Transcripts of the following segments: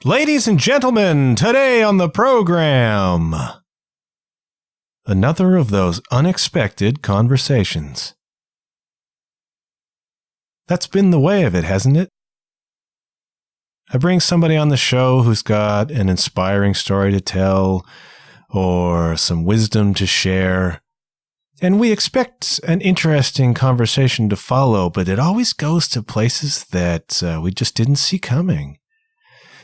Ladies and gentlemen, today on the program, another of those unexpected conversations. That's been the way of it, hasn't it? I bring somebody on the show who's got an inspiring story to tell or some wisdom to share, and we expect an interesting conversation to follow, but it always goes to places that we just didn't see coming.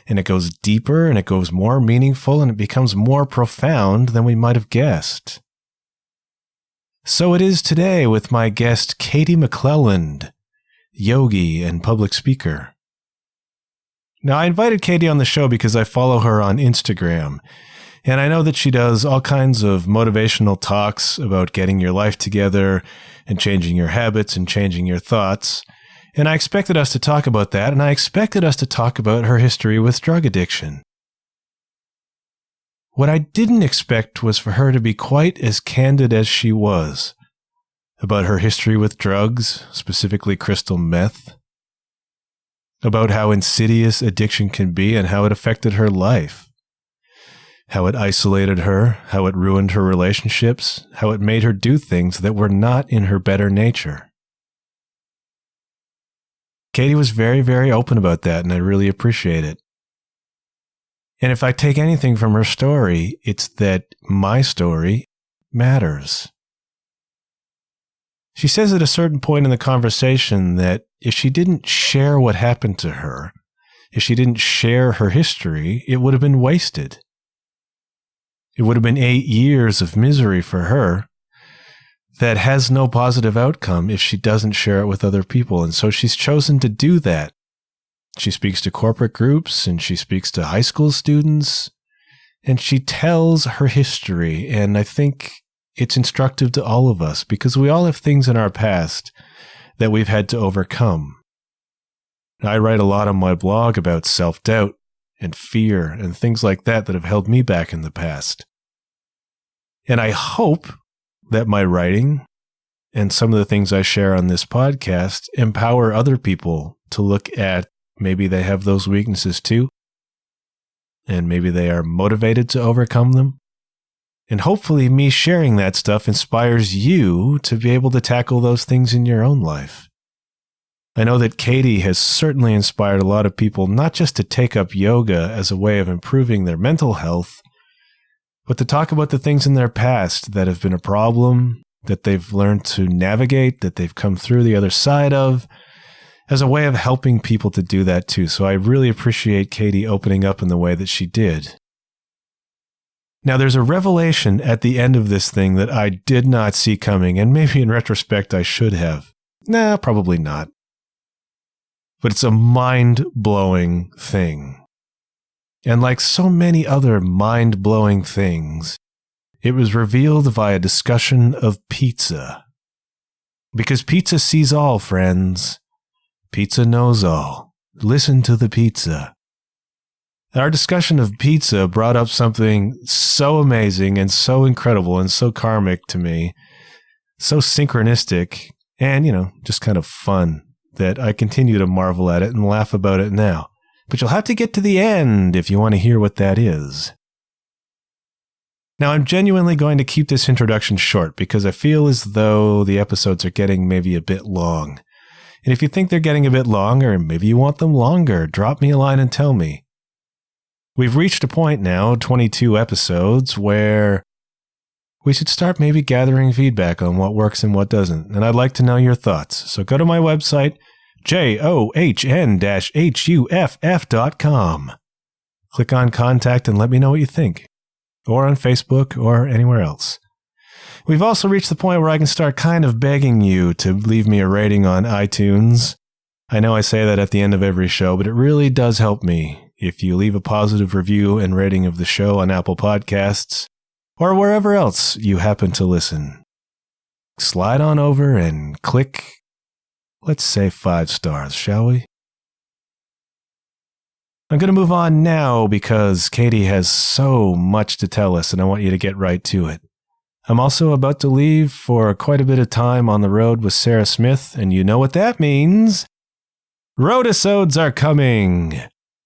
And it goes deeper, and it goes more meaningful, and it becomes more profound than we might have guessed. So it is today with my guest, Katie McClelland, yogi and public speaker. Now, I invited Katie on the show because I follow her on Instagram, and I know that she does all kinds of motivational talks about getting your life together and changing your habits and changing your thoughts. And I expected us to talk about that, and I expected us to talk about her history with drug addiction. What I didn't expect was for her to be quite as candid as she was about her history with drugs, specifically crystal meth, about how insidious addiction can be and how it affected her life, how it isolated her, how it ruined her relationships, how it made her do things that were not in her better nature. Katie was very, very open about that, and I really appreciate it. And if I take anything from her story, it's that my story matters. She says at a certain point in the conversation that if she didn't share what happened to her, if she didn't share her history, it would have been wasted. It would have been 8 years of misery for her that has no positive outcome if she doesn't share it with other people. And so she's chosen to do that. She speaks to corporate groups and she speaks to high school students and she tells her history. And I think it's instructive to all of us because we all have things in our past that we've had to overcome. I write a lot on my blog about self-doubt and fear and things like that that have held me back in the past. And I hope that my writing and some of the things I share on this podcast empower other people to look at maybe they have those weaknesses too, and maybe they are motivated to overcome them. And hopefully me sharing that stuff inspires you to be able to tackle those things in your own life. I know that Katie has certainly inspired a lot of people not just to take up yoga as a way of improving their mental health, but to talk about the things in their past that have been a problem, that they've learned to navigate, that they've come through the other side of, as a way of helping people to do that too. So I really appreciate Katie opening up in the way that she did. Now, there's a revelation at the end of this thing that I did not see coming, and maybe in retrospect I should have. Nah, probably not. But it's a mind-blowing thing. And like so many other mind-blowing things, it was revealed via discussion of pizza. Because pizza sees all, friends. Pizza knows all. Listen to the pizza. Our discussion of pizza brought up something so amazing and so incredible and so karmic to me, so synchronistic, and, just kind of fun, that I continue to marvel at it and laugh about it now. But you'll have to get to the end if you want to hear what that is. Now, I'm genuinely going to keep this introduction short because I feel as though the episodes are getting maybe a bit long. And if you think they're getting a bit long, or maybe you want them longer, drop me a line and tell me. We've reached a point now, 22 episodes, where we should start maybe gathering feedback on what works and what doesn't. And I'd like to know your thoughts. So go to my website, john-huff.com. Click on contact and let me know what you think. Or on Facebook or anywhere else. We've also reached the point where I can start kind of begging you to leave me a rating on iTunes. I know I say that at the end of every show, but it really does help me if you leave a positive review and rating of the show on Apple Podcasts or wherever else you happen to listen. Slide on over and click, let's say 5 stars, shall we? I'm going to move on now because Katie has so much to tell us and I want you to get right to it. I'm also about to leave for quite a bit of time on the road with Sarah Smith, and you know what that means. Roadisodes are coming!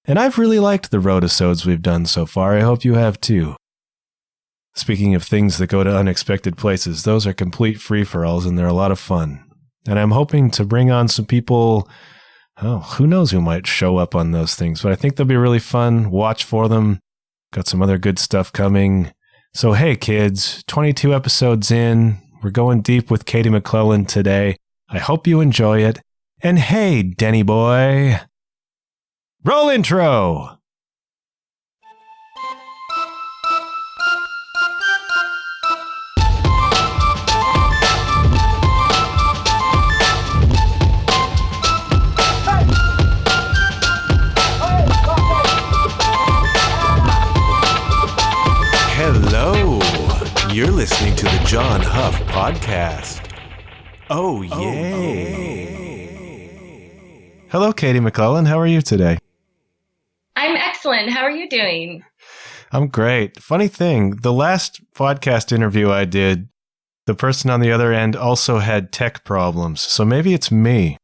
And I've really liked the road-episodes we've done so far. I hope you have too. Speaking of things that go to unexpected places, those are complete free-for-alls and they're a lot of fun. And I'm hoping to bring on some people, who knows who might show up on those things, but I think they'll be really fun. Watch for them. Got some other good stuff coming. So hey kids, 22 episodes in, we're going deep with Katie McClelland today. I hope you enjoy it. And hey, Denny boy, roll intro! Hello, you're listening to the John Huff Podcast. Oh, yay. Hello, Katie McClelland. How are you today? I'm excellent. How are you doing? I'm great. Funny thing, the last podcast interview I did, the person on the other end also had tech problems. So maybe it's me.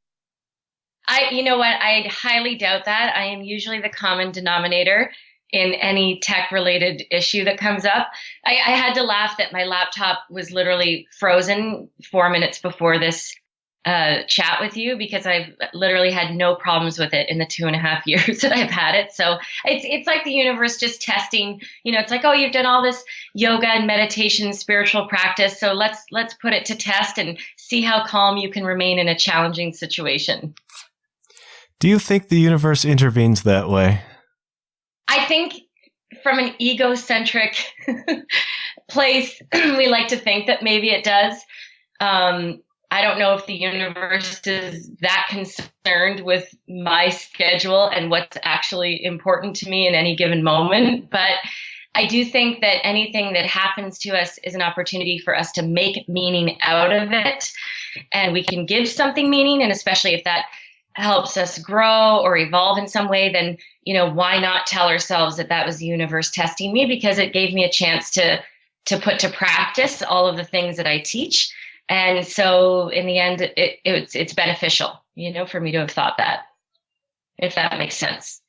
You know what? I highly doubt that. I am usually the common denominator in any tech-related issue that comes up. I had to laugh that my laptop was literally frozen 4 minutes before this chat with you because I've literally had no problems with it in the 2.5 years that I've had it. So it's like the universe just testing. You know, it's like, oh, you've done all this yoga and meditation, spiritual practice. So let's put it to test and see how calm you can remain in a challenging situation. Do you think the universe intervenes that way? I think from an egocentric place, we like to think that maybe it does. I don't know if the universe is that concerned with my schedule and what's actually important to me in any given moment. But I do think that anything that happens to us is an opportunity for us to make meaning out of it. And we can give something meaning. And especially if that helps us grow or evolve in some way, then, you know, why not tell ourselves that that was the universe testing me, because it gave me a chance to put to practice all of the things that I teach. And so in the end, it's beneficial, you know, for me to have thought that, if that makes sense.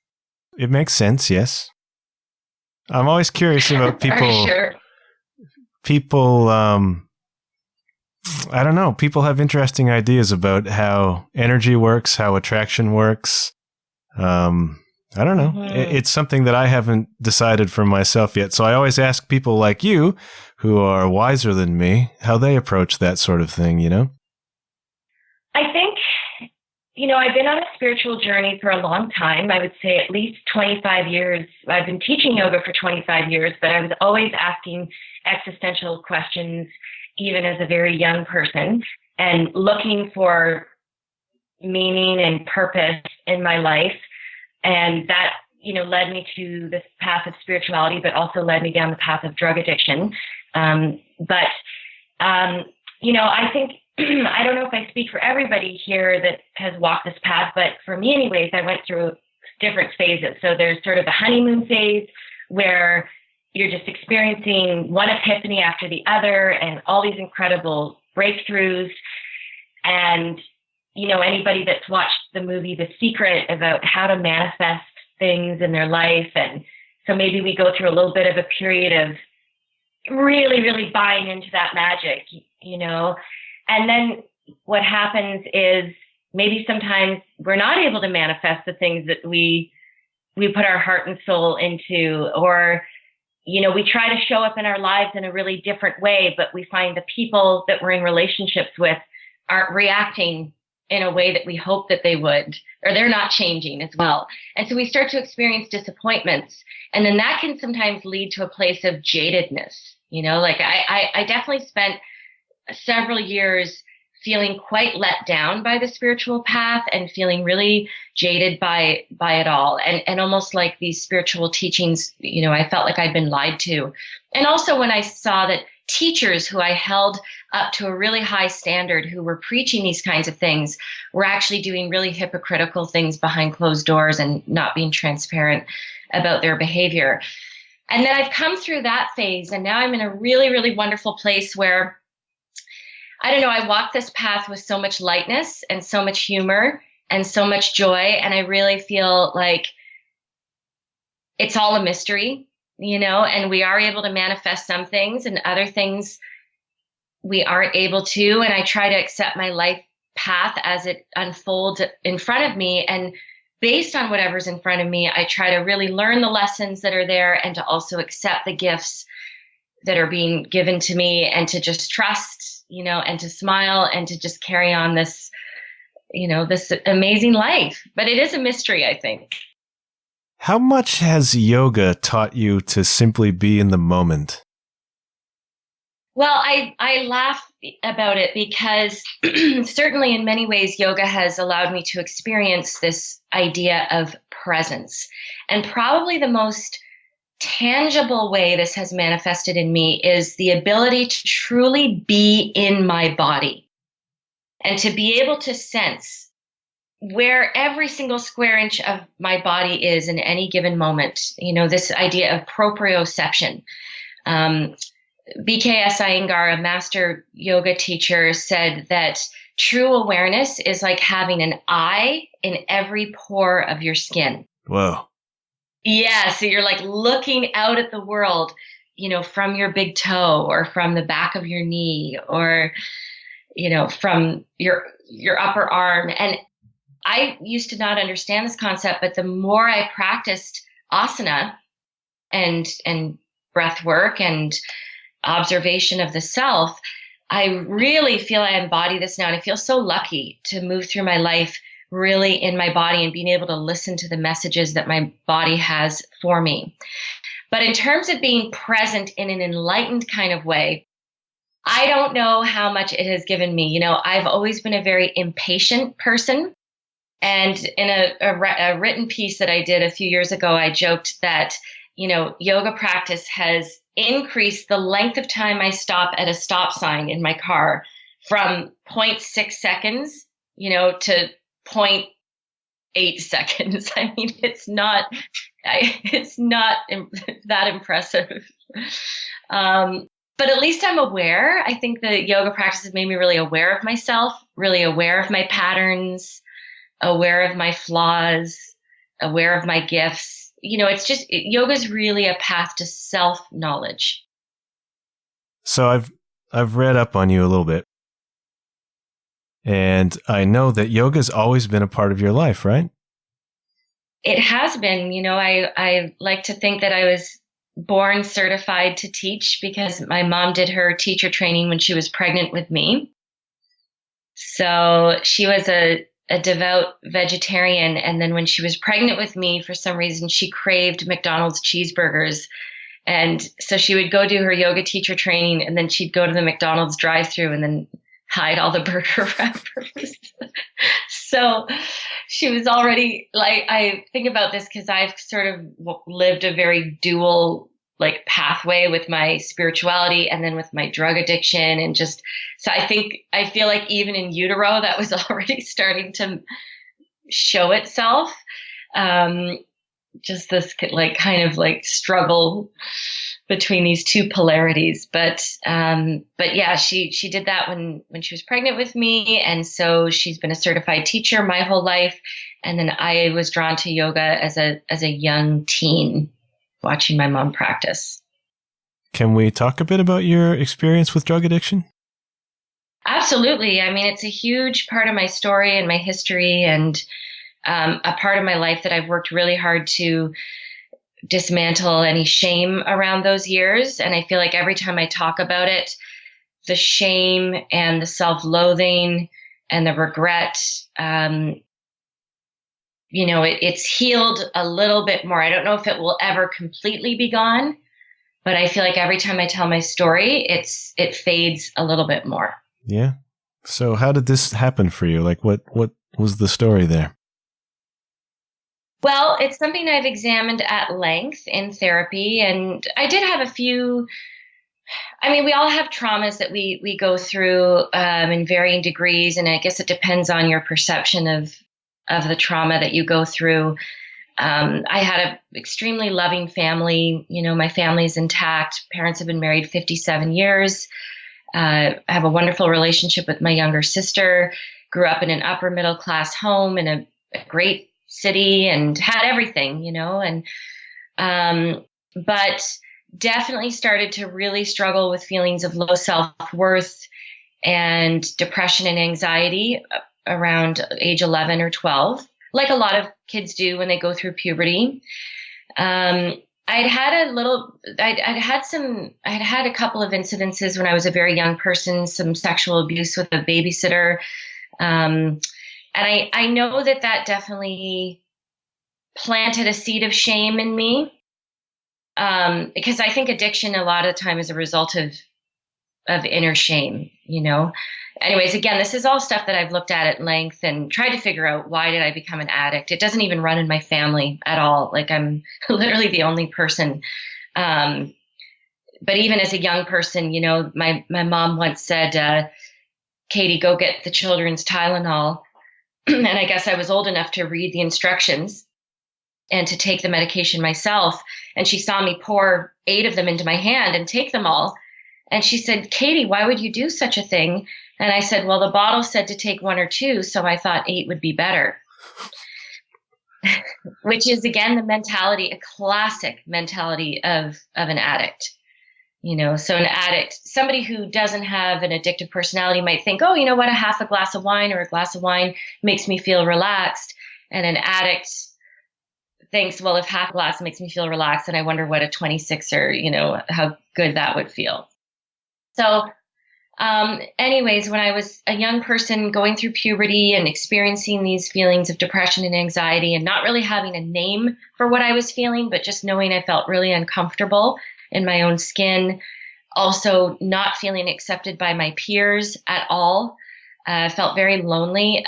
It makes sense, yes. I'm always curious about people. Sure. I don't know. People have interesting ideas about how energy works, how attraction works. I don't know. Mm-hmm. It's something that I haven't decided for myself yet. So I always ask people like you, who are wiser than me, how they approach that sort of thing, you know? I think, you know, I've been on a spiritual journey for a long time. I would say at least 25 years. I've been teaching yoga for 25 years, but I was always asking existential questions, even as a very young person, and looking for meaning and purpose in my life. And that, you know, led me to this path of spirituality, but also led me down the path of drug addiction. You know, I think, I don't know if I speak for everybody here that has walked this path, but for me anyways, I went through different phases. So there's sort of the honeymoon phase where you're just experiencing one epiphany after the other and all these incredible breakthroughs. And, you know, anybody that's watched the movie The Secret about how to manifest things in their life. And so maybe we go through a little bit of a period of really, really buying into that magic, you know. And then what happens is maybe sometimes we're not able to manifest the things that we put our heart and soul into, or, you know, we try to show up in our lives in a really different way, but we find the people that we're in relationships with aren't reacting in a way that we hope that they would, or they're not changing as well. And so we start to experience disappointments. And then that can sometimes lead to a place of jadedness. You know, like I definitely spent several years feeling quite let down by the spiritual path and feeling really jaded by it all. And almost like these spiritual teachings, you know, I felt like I'd been lied to. And also when I saw that teachers who I held up to a really high standard, who were preaching these kinds of things, were actually doing really hypocritical things behind closed doors and not being transparent about their behavior. And then I've come through that phase, and now I'm in a really, really wonderful place where, I don't know, I walk this path with so much lightness and so much humor and so much joy. And I really feel like it's all a mystery, and we are able to manifest some things and other things we aren't able to. And I try to accept my life path as it unfolds in front of me. And based on whatever's in front of me, I try to really learn the lessons that are there and to also accept the gifts that are being given to me and to just trust, and to smile and to just carry on this, this amazing life. But it is a mystery, I think. How much has yoga taught you to simply be in the moment? Well, I laugh about it because certainly in many ways, yoga has allowed me to experience this idea of presence. And probably the most tangible way this has manifested in me is the ability to truly be in my body and to be able to sense where every single square inch of my body is in any given moment. This idea of proprioception. BKS Iyengar, a master yoga teacher, said that true awareness is like having an eye in every pore of your skin. Whoa. Yeah. So you're like looking out at the world, from your big toe or from the back of your knee or, from your upper arm. And I used to not understand this concept, but the more I practiced asana and breath work and observation of the self, I really feel I embody this now. And I feel so lucky to move through my life really in my body and being able to listen to the messages that my body has for me. But in terms of being present in an enlightened kind of way, I don't know how much it has given me. I've always been a very impatient person. And in a written piece that I did a few years ago, I joked that, yoga practice has increased the length of time I stop at a stop sign in my car from 0.6 seconds, to 0.8 seconds. I mean, it's not that impressive. But at least I'm aware. I think the yoga practice has made me really aware of myself, really aware of my patterns, aware of my flaws, aware of my gifts. Yoga is really a path to self-knowledge. So I've read up on you a little bit. And I know that yoga's always been a part of your life, right? It has been. I like to think that I was born certified to teach because my mom did her teacher training when she was pregnant with me. So she was a devout vegetarian. And then when she was pregnant with me, for some reason, she craved McDonald's cheeseburgers. And so she would go do her yoga teacher training, and then she'd go to the McDonald's drive-thru and then hide all the burger wrappers. So she was already like, I think about this because I've sort of lived a very dual pathway with my spirituality and then with my drug addiction. And just, so I feel like even in utero, that was already starting to show itself. Just this kind of struggle between these two polarities. But yeah, she did that when she was pregnant with me. And so she's been a certified teacher my whole life. And then I was drawn to yoga as a young teen, watching my mom practice. Can we talk a bit about your experience with drug addiction? Absolutely. I mean, it's a huge part of my story and my history, and a part of my life that I've worked really hard to dismantle any shame around those years. And I feel like every time I talk about it, the shame and the self-loathing and the regret, it's healed a little bit more. I don't know if it will ever completely be gone, but I feel like every time I tell my story, it fades a little bit more. Yeah. So how did this happen for you? What was the story there? Well, it's something I've examined at length in therapy, and I did have a few. I mean, we all have traumas that we go through in varying degrees, and I guess it depends on your perception of the trauma that you go through. I had an extremely loving family. My family's intact. Parents have been married 57 years. I have a wonderful relationship with my younger sister. Grew up in an upper middle class home in a great city and had everything, and But definitely started to really struggle with feelings of low self-worth and depression and anxiety around age 11 or 12, like a lot of kids do when they go through puberty. I'd had a couple of incidences when I was a very young person, some sexual abuse with a babysitter. And I know that definitely planted a seed of shame in me. Because I think addiction a lot of the time is a result of inner shame, Anyways, again, this is all stuff that I've looked at length and tried to figure out, why did I become an addict? It doesn't even run in my family at all. Like, I'm literally the only person. But even as a young person, my mom once said, Katie, go get the children's Tylenol. And I guess I was old enough to read the instructions and to take the medication myself. And she saw me pour 8 of them into my hand and take them all. And she said, Katie, why would you do such a thing? And I said, well, the bottle said to take 1 or 2, so I thought 8 would be better. Which is, again, the mentality, a classic mentality of an addict. So an addict, somebody who doesn't have an addictive personality might think, oh, you know what, a half a glass of wine or a glass of wine makes me feel relaxed. And an addict thinks, well, if half a glass makes me feel relaxed, then I wonder what a 26er, how good that would feel. So anyways, when I was a young person going through puberty and experiencing these feelings of depression and anxiety and not really having a name for what I was feeling, but just knowing I felt really uncomfortable in my own skin, also not feeling accepted by my peers at all, felt very lonely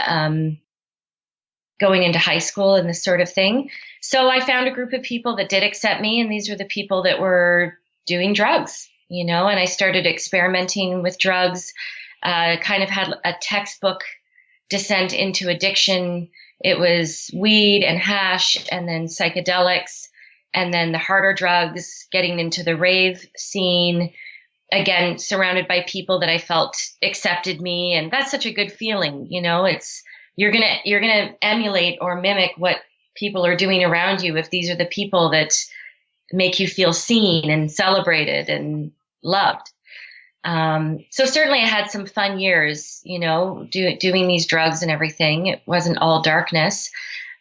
going into high school and this sort of thing. So I found a group of people that did accept me, and these were the people that were doing drugs. And I started experimenting with drugs, kind of had a textbook descent into addiction. It was weed and hash and then psychedelics and then the harder drugs, getting into the rave scene, again, surrounded by people that I felt accepted me. And that's such a good feeling. It's, you're going to emulate or mimic what people are doing around you if these are the people that make you feel seen and celebrated and loved. So certainly I had some fun years, doing these drugs and everything. It wasn't all darkness.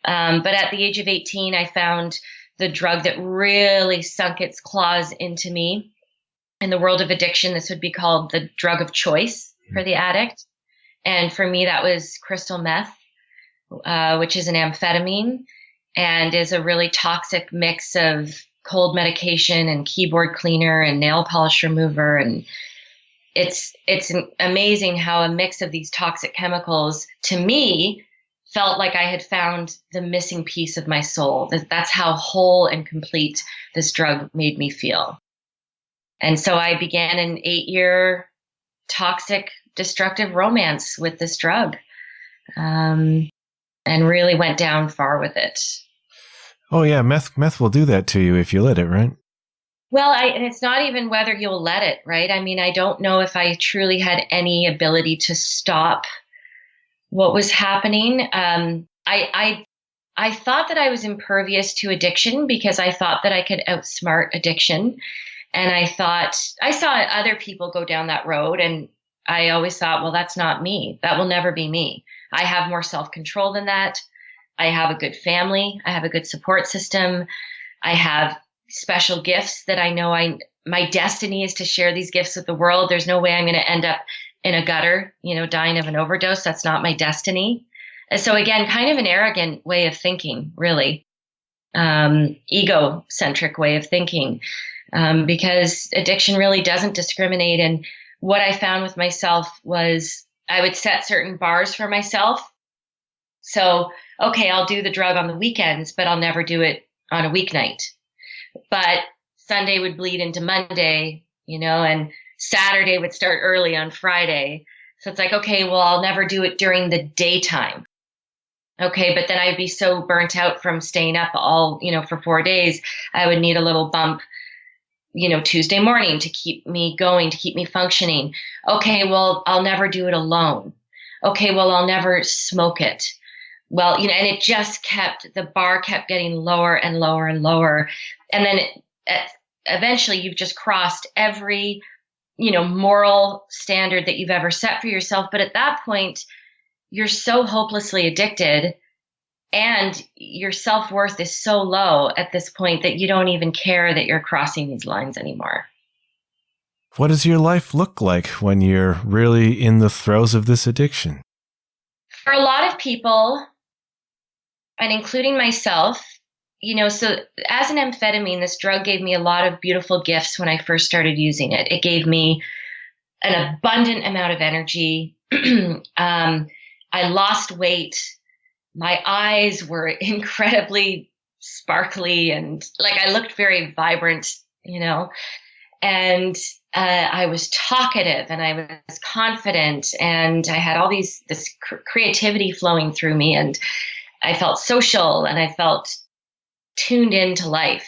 But at the age of 18, I found the drug that really sunk its claws into me. In the world of addiction, this would be called the drug of choice for the addict. And for me, that was crystal meth, which is an amphetamine and is a really toxic mix of cold medication and keyboard cleaner and nail polish remover. And it's amazing how a mix of these toxic chemicals, to me, felt like I had found the missing piece of my soul. That's how whole and complete this drug made me feel. And so I began an 8-year toxic, destructive romance with this drug, and really went down far with it. Oh yeah, meth will do that to you if you let it, right? Well, and it's not even whether you'll let it, right? I mean, I don't know if I truly had any ability to stop what was happening. I thought that I was impervious to addiction because I thought that I could outsmart addiction. And I saw other people go down that road, and I always thought, well, that's not me. That will never be me. I have more self-control than that. I have a good family. I have a good support system. I have special gifts that I know my destiny is to share these gifts with the world. There's no way I'm going to end up in a gutter, dying of an overdose. That's not my destiny. And so again, kind of an arrogant way of thinking, really, egocentric way of thinking, because addiction really doesn't discriminate. And what I found with myself was I would set certain bars for myself. So, okay, I'll do the drug on the weekends, but I'll never do it on a weeknight. But Sunday would bleed into Monday, and Saturday would start early on Friday. So it's like, okay, well, I'll never do it during the daytime. Okay, but then I'd be so burnt out from staying up all, for 4 days, I would need a little bump, Tuesday morning to keep me going, to keep me functioning. Okay, well, I'll never do it alone. Okay, well, I'll never smoke it. well, and it just the bar kept getting lower and lower and lower. And then eventually you've just crossed every, moral standard that you've ever set for yourself. But at that point, you're so hopelessly addicted and your self-worth is so low at this point that you don't even care that you're crossing these lines anymore. What does your life look like when you're really in the throes of this addiction? For a lot of people, and including myself, so as an amphetamine, this drug gave me a lot of beautiful gifts when I first started using it. It gave me an abundant amount of energy. I lost weight. My eyes were incredibly sparkly and I looked very vibrant, and I was talkative and I was confident and I had all this creativity flowing through me, and I felt social and I felt tuned into life.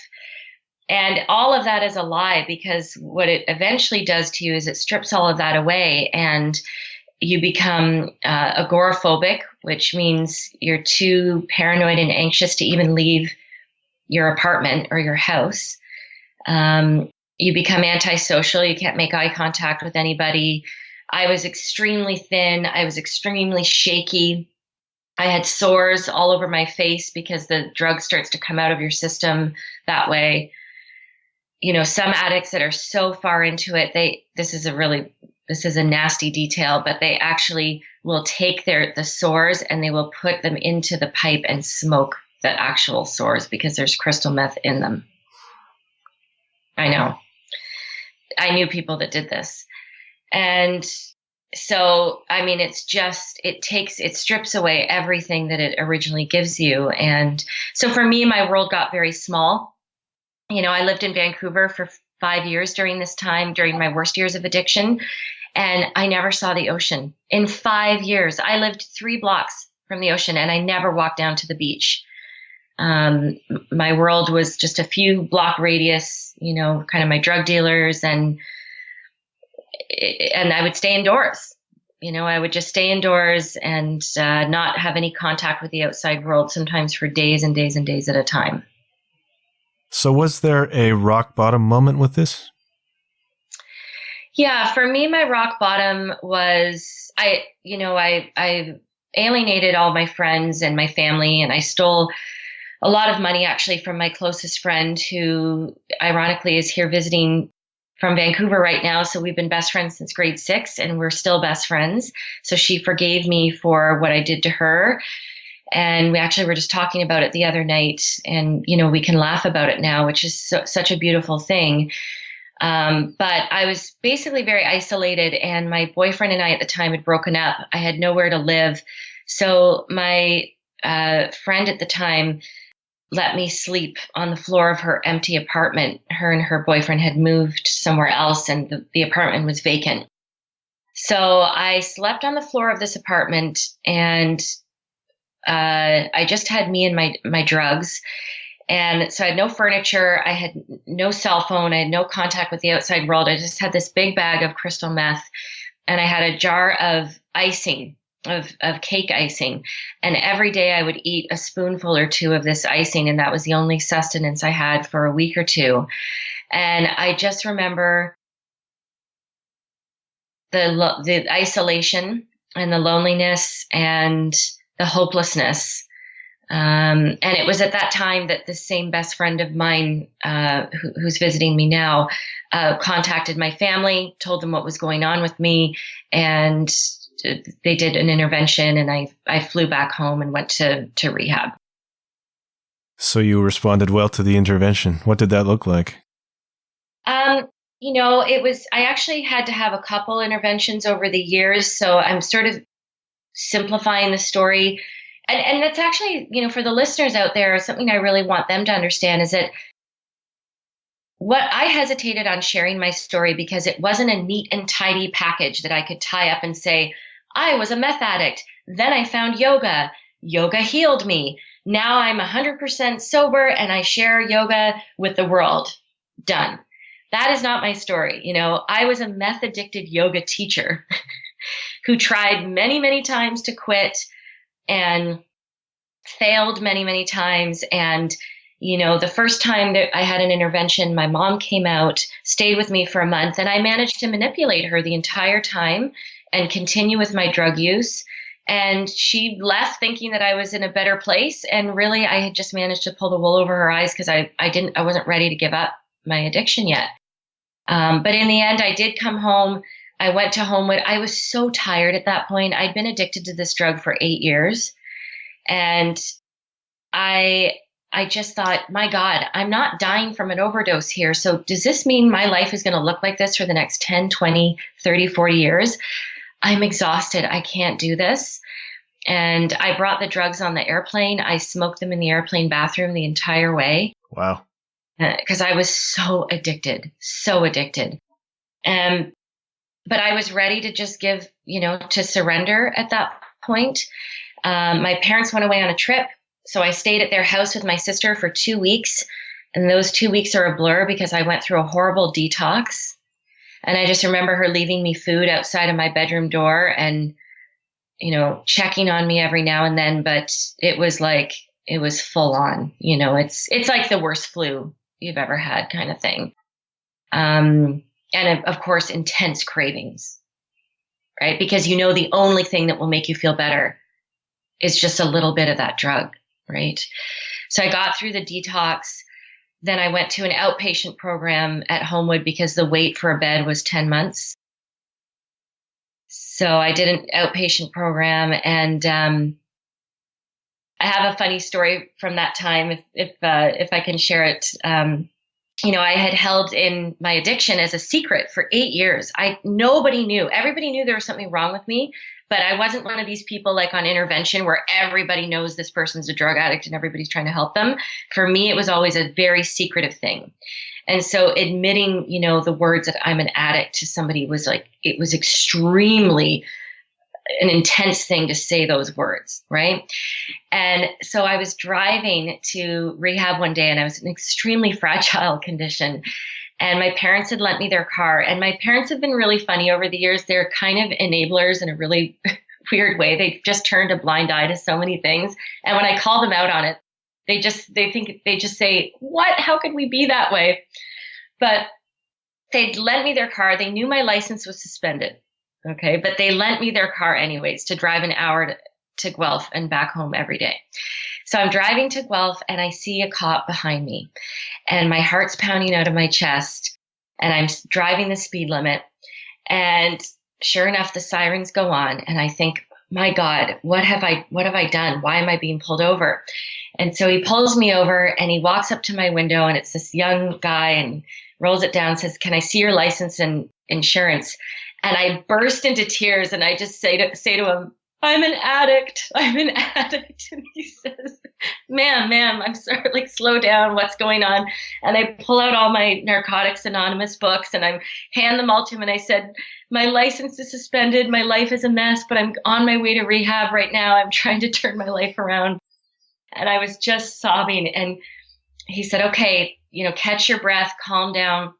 And all of that is a lie, because what it eventually does to you is it strips all of that away and you become agoraphobic, which means you're too paranoid and anxious to even leave your apartment or your house. You become antisocial. You can't make eye contact with anybody. I was extremely thin. I was extremely shaky. I had sores all over my face because the drug starts to come out of your system that way. Some addicts that are so far into it, this is a nasty detail, but they actually will take the sores and they will put them into the pipe and smoke the actual sores because there's crystal meth in them. I know. I knew people that did this. And so, it strips away everything that it originally gives you. And so for me, my world got very small. I lived in Vancouver for 5 years during this time, during my worst years of addiction. And I never saw the ocean. In 5 years, I lived 3 blocks from the ocean and I never walked down to the beach. My world was just a few block radius, kind of my drug dealers, and I would stay indoors. I would just stay indoors and not have any contact with the outside world, sometimes for days and days and days at a time. So was there a rock bottom moment with this? Yeah, for me, my rock bottom was I alienated all my friends and my family, and I stole a lot of money actually from my closest friend, who ironically is here visiting from Vancouver right now. So we've been best friends since grade 6 and we're still best friends. So she forgave me for what I did to her. And we actually were just talking about it the other night, and, we can laugh about it now, which is such a beautiful thing. But I was basically very isolated, and my boyfriend and I at the time had broken up. I had nowhere to live. So my friend at the time let me sleep on the floor of her empty apartment. Her and her boyfriend had moved somewhere else and the apartment was vacant. So I slept on the floor of this apartment, and I just had me and my drugs. And so I had no furniture. I had no cell phone. I had no contact with the outside world. I just had this big bag of crystal meth, and I had a jar of icing, of cake icing. And every day I would eat a spoonful or 2 of this icing. And that was the only sustenance I had for a week or 2. And I just remember the isolation and the loneliness and the hopelessness. And it was at that time that the same best friend of mine, who's visiting me now, contacted my family, told them what was going on with me, and they did an intervention, and I flew back home and went to rehab. So you responded well to the intervention. What did that look like? I actually had to have a couple interventions over the years. So I'm sort of simplifying the story. And that's actually, for the listeners out there, something I really want them to understand is that what I hesitated on sharing my story because it wasn't a neat and tidy package that I could tie up and say, I was a meth addict. Then I found yoga. Yoga healed me. Now I'm 100% sober and I share yoga with the world. Done. That is not my story. I was a meth addicted yoga teacher who tried many, many times to quit. And failed many, many times. And, the first time that I had an intervention, my mom came out, stayed with me for a month, and I managed to manipulate her the entire time and continue with my drug use. And she left thinking that I was in a better place. And really, I had just managed to pull the wool over her eyes because I wasn't ready to give up my addiction yet. But in the end, I did come home. I went to Homewood. I was so tired at that point. I'd been addicted to this drug for 8 years. And I just thought, my God, I'm not dying from an overdose here. So does this mean my life is going to look like this for the next 10, 20, 30, 40 years? I'm exhausted. I can't do this. And I brought the drugs on the airplane. I smoked them in the airplane bathroom the entire way. Wow. Because I was so addicted. But I was ready to just give, to surrender at that point. My parents went away on a trip. So I stayed at their house with my sister for 2 weeks. And those 2 weeks are a blur because I went through a horrible detox. And I just remember her leaving me food outside of my bedroom door and, checking on me every now and then. But it was full on, it's like the worst flu you've ever had kind of thing. And of course, intense cravings, right? Because the only thing that will make you feel better is just a little bit of that drug, right? So I got through the detox. Then I went to an outpatient program at Homewood because the wait for a bed was 10 months. So I did an outpatient program, and I have a funny story from that time, if I can share it. I had held in my addiction as a secret for 8 years. Nobody knew. Everybody knew there was something wrong with me, but I wasn't one of these people like on intervention where everybody knows this person's a drug addict and everybody's trying to help them. For me, it was always a very secretive thing. And so admitting, the words that I'm an addict to somebody was it was extremely an intense thing to say those words, right? And so I was driving to rehab one day, and I was in an extremely fragile condition. And my parents had lent me their car. And my parents have been really funny over the years. They're kind of enablers in a really weird way. They just turned a blind eye to so many things. And when I call them out on it, they just say, what? How could we be that way? But they'd lent me their car. They knew my license was suspended. Okay. But they lent me their car anyways to drive an hour to Guelph and back home every day. So I'm driving to Guelph and I see a cop behind me and my heart's pounding out of my chest and I'm driving the speed limit. And sure enough, the sirens go on and I think, my God, what have I done? Why am I being pulled over? And so he pulls me over and he walks up to my window and it's this young guy and rolls it down and says, can I see your license and insurance? And I burst into tears and I just say to him, I'm an addict. And he says, ma'am, I'm sorry, slow down. What's going on? And I pull out all my Narcotics Anonymous books and I hand them all to him. And I said, my license is suspended. My life is a mess, but I'm on my way to rehab right now. I'm trying to turn my life around. And I was just sobbing. And he said, okay, catch your breath, calm down.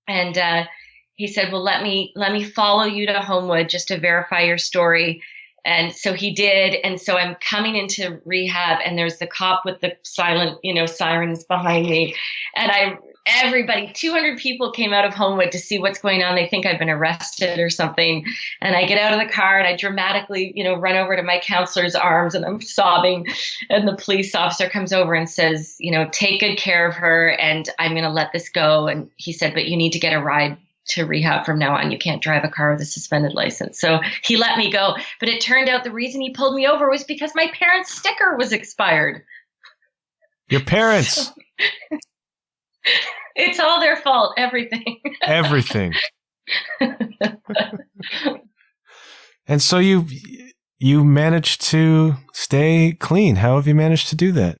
And he said, well, let me follow you to Homewood just to verify your story. And so he did. And so I'm coming into rehab and there's the cop with the silent, sirens behind me. And everybody, 200 people came out of Homewood to see what's going on. They think I've been arrested or something. And I get out of the car and I dramatically, run over to my counselor's arms and I'm sobbing. And the police officer comes over and says, take good care of her and I'm going to let this go. And he said, but you need to get a ride to rehab from now on. You can't drive a car with a suspended license. So he let me go. But it turned out the reason he pulled me over was because my parents' sticker was expired. Your parents. It's all their fault. Everything. Everything. And so you managed to stay clean. How have you managed to do that?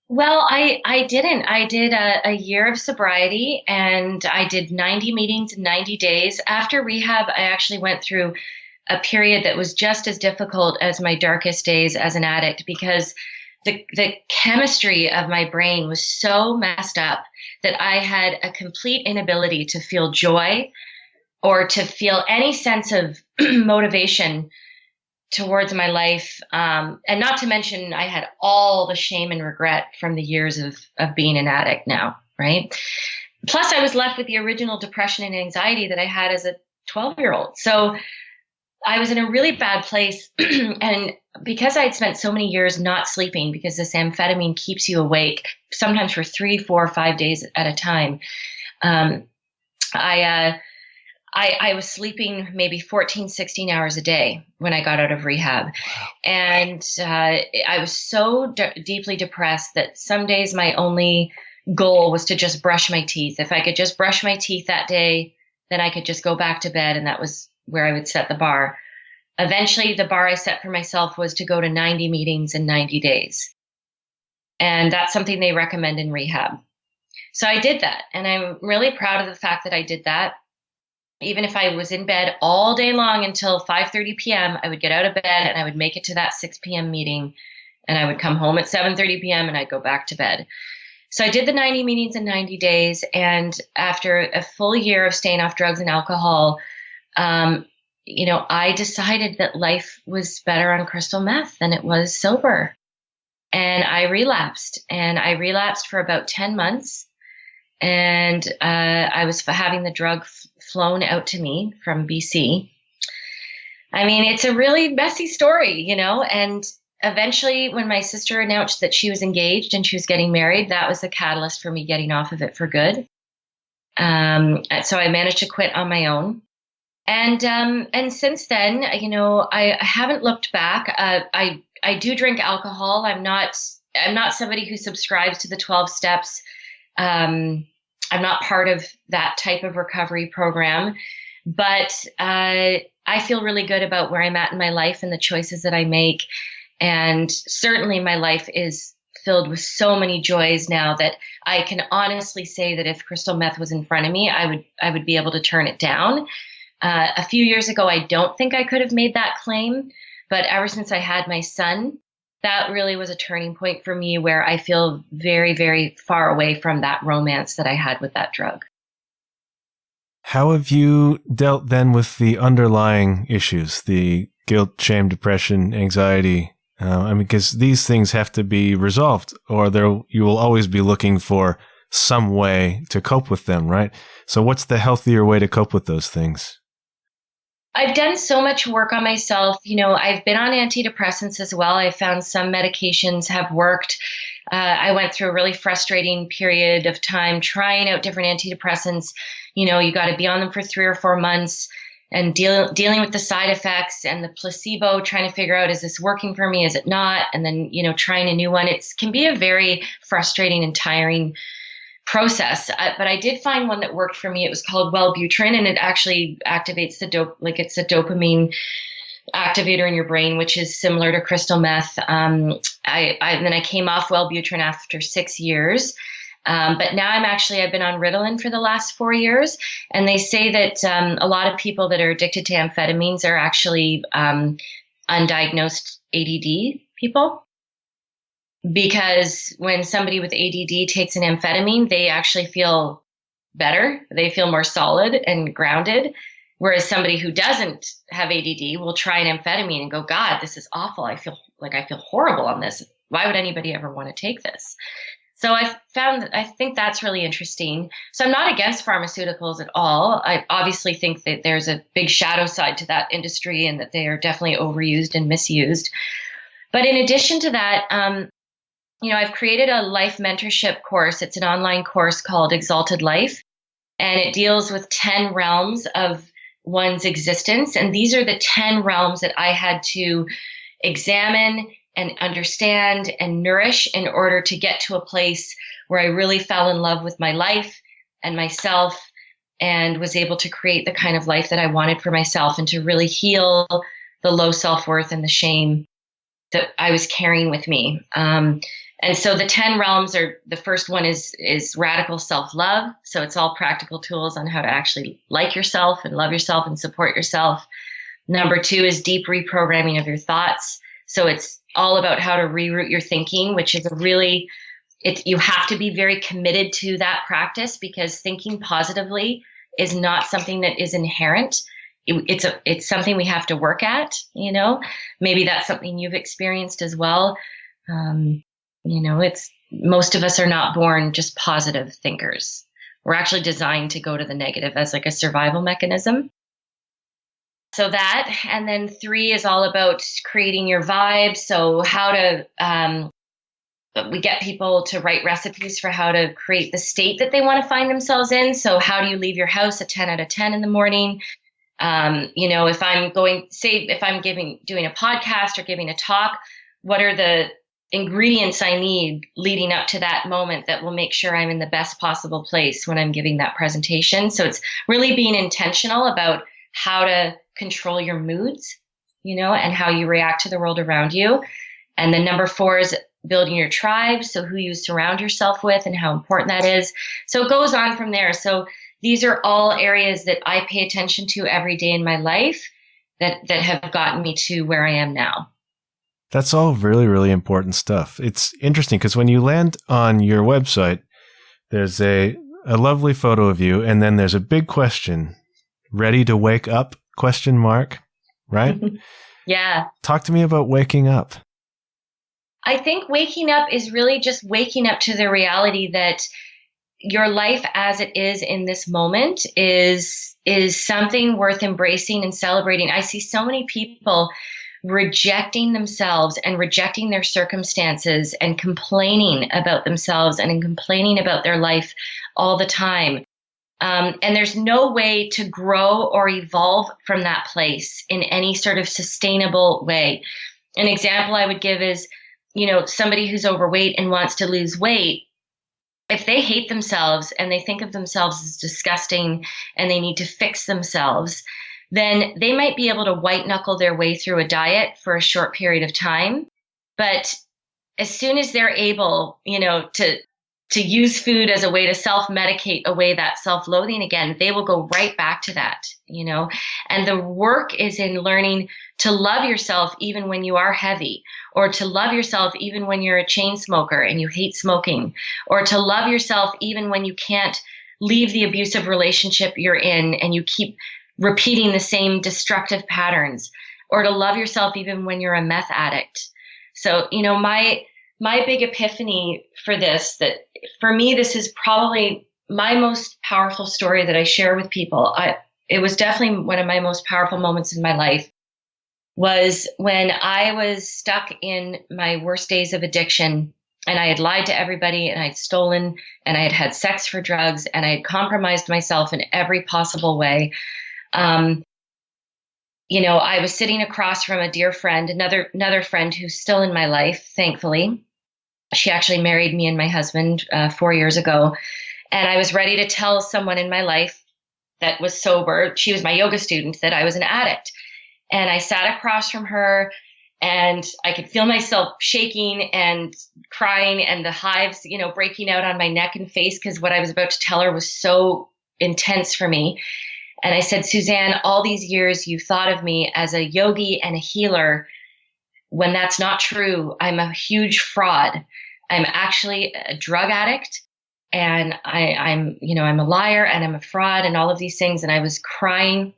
Well, I didn't. I did a year of sobriety and I did 90 meetings in 90 days. After rehab, I actually went through a period that was just as difficult as my darkest days as an addict because the chemistry of my brain was so messed up that I had a complete inability to feel joy or to feel any sense of motivation towards my life. And not to mention, I had all the shame and regret from the years of being an addict now, right? Plus, I was left with the original depression and anxiety that I had as a 12-year-old. So I was in a really bad place. And because I had spent so many years not sleeping, because this amphetamine keeps you awake, sometimes for 3, 4, 5 days at a time, I was sleeping maybe 14, 16 hours a day when I got out of rehab. And I was so deeply depressed that some days my only goal was to just brush my teeth. If I could just brush my teeth that day, then I could just go back to bed, and that was where I would set the bar. Eventually, the bar I set for myself was to go to 90 meetings in 90 days. And that's something they recommend in rehab. So I did that, and I'm really proud of the fact that I did that. Even if I was in bed all day long until 5:30 p.m., I would get out of bed and I would make it to that 6 p.m. meeting, and I would come home at 7:30 p.m. and I'd go back to bed. So I did the 90 meetings in 90 days. And after a full year of staying off drugs and alcohol, I decided that life was better on crystal meth than it was sober. And I relapsed for about 10 months. And I was having the drug flown out to me from BC. I mean, it's a really messy story, and eventually when my sister announced that she was engaged and she was getting married, that was the catalyst for me getting off of it for good. So I managed to quit on my own. And since then, I haven't looked back. I do drink alcohol. I'm not somebody who subscribes to the 12 steps. I'm not part of that type of recovery program, but I feel really good about where I'm at in my life and the choices that I make. And certainly my life is filled with so many joys now that I can honestly say that if crystal meth was in front of me, I would be able to turn it down. A few years ago, I don't think I could have made that claim, but ever since I had my son, that really was a turning point for me where I feel very, very far away from that romance that I had with that drug. How have you dealt then with the underlying issues, the guilt, shame, depression, anxiety? Because these things have to be resolved, or you will always be looking for some way to cope with them, right? So what's the healthier way to cope with those things? I've done so much work on myself. I've been on antidepressants as well. I found some medications have worked. I went through a really frustrating period of time trying out different antidepressants. You got to be on them for 3 or 4 months and dealing with the side effects and the placebo, trying to figure out, is this working for me? Is it not? And then, trying a new one. It can be a very frustrating and tiring process. But I did find one that worked for me. It was called Wellbutrin, and it actually activates it's a dopamine activator in your brain, which is similar to crystal meth. Then I came off Wellbutrin after 6 years. But now I've been on Ritalin for the last 4 years. And they say that a lot of people that are addicted to amphetamines are actually undiagnosed ADD people. Because when somebody with ADD takes an amphetamine, they actually feel better. They feel more solid and grounded. Whereas somebody who doesn't have ADD will try an amphetamine and go, God, this is awful. I feel horrible on this. Why would anybody ever want to take this? So I think that's really interesting. So I'm not against pharmaceuticals at all. I obviously think that there's a big shadow side to that industry and that they are definitely overused and misused. But in addition to that, I've created a life mentorship course. It's an online course called Exalted Life, and it deals with 10 realms of one's existence. And these are the 10 realms that I had to examine and understand and nourish in order to get to a place where I really fell in love with my life and myself and was able to create the kind of life that I wanted for myself and to really heal the low self-worth and the shame that I was carrying with me. And so the 10 realms the first one is radical self-love. So it's all practical tools on how to actually like yourself and love yourself and support yourself. Number 2 is deep reprogramming of your thoughts. So it's all about how to reroute your thinking, which is you have to be very committed to that practice because thinking positively is not something that is inherent. it's something we have to work at, maybe that's something you've experienced as well. It's most of us are not born just positive thinkers. We're actually designed to go to the negative as like a survival mechanism. So that, and then 3 is all about creating your vibe. So how to, we get people to write recipes for how to create the state that they want to find themselves in. So how do you leave your house a 10 out of 10 in the morning? If I'm doing a podcast or giving a talk, what are the ingredients I need leading up to that moment that will make sure I'm in the best possible place when I'm giving that presentation? So it's really being intentional about how to control your moods, and how you react to the world around you. And then number 4 is building your tribe. So who you surround yourself with and how important that is. So it goes on from there. So these are all areas that I pay attention to every day in my life that have gotten me to where I am now. That's all really, really important stuff. It's interesting because when you land on your website, there's a lovely photo of you, and then there's a big question, ready to wake up, ? Right? Yeah. Talk to me about waking up. I think waking up is really just waking up to the reality that your life as it is in this moment is something worth embracing and celebrating. I see so many people rejecting themselves and rejecting their circumstances and complaining about themselves and complaining about their life all the time. And there's no way to grow or evolve from that place in any sort of sustainable way. An example I would give is, somebody who's overweight and wants to lose weight. If they hate themselves and they think of themselves as disgusting and they need to fix themselves, then they might be able to white knuckle their way through a diet for a short period of time. But as soon as they're able, to use food as a way to self-medicate away that self-loathing again, they will go right back to that, And the work is in learning to love yourself even when you are heavy, or to love yourself even when you're a chain smoker and you hate smoking, or to love yourself even when you can't leave the abusive relationship you're in and you keep repeating the same destructive patterns, or to love yourself even when you're a meth addict. So, my big epiphany for this, that for me, this is probably my most powerful story that I share with people. It was definitely one of my most powerful moments in my life, was when I was stuck in my worst days of addiction, and I had lied to everybody, and I'd stolen, and I had had sex for drugs, and I had compromised myself in every possible way. I was sitting across from a dear friend, another friend who's still in my life, thankfully. She actually married me and my husband 4 years ago. And I was ready to tell someone in my life that was sober, she was my yoga student, that I was an addict. And I sat across from her and I could feel myself shaking and crying and the hives, breaking out on my neck and face because what I was about to tell her was so intense for me. And I said, Suzanne, all these years you've thought of me as a yogi and a healer, when that's not true. I'm a huge fraud. I'm actually a drug addict, and I'm a liar, and I'm a fraud, and all of these things. And I was crying,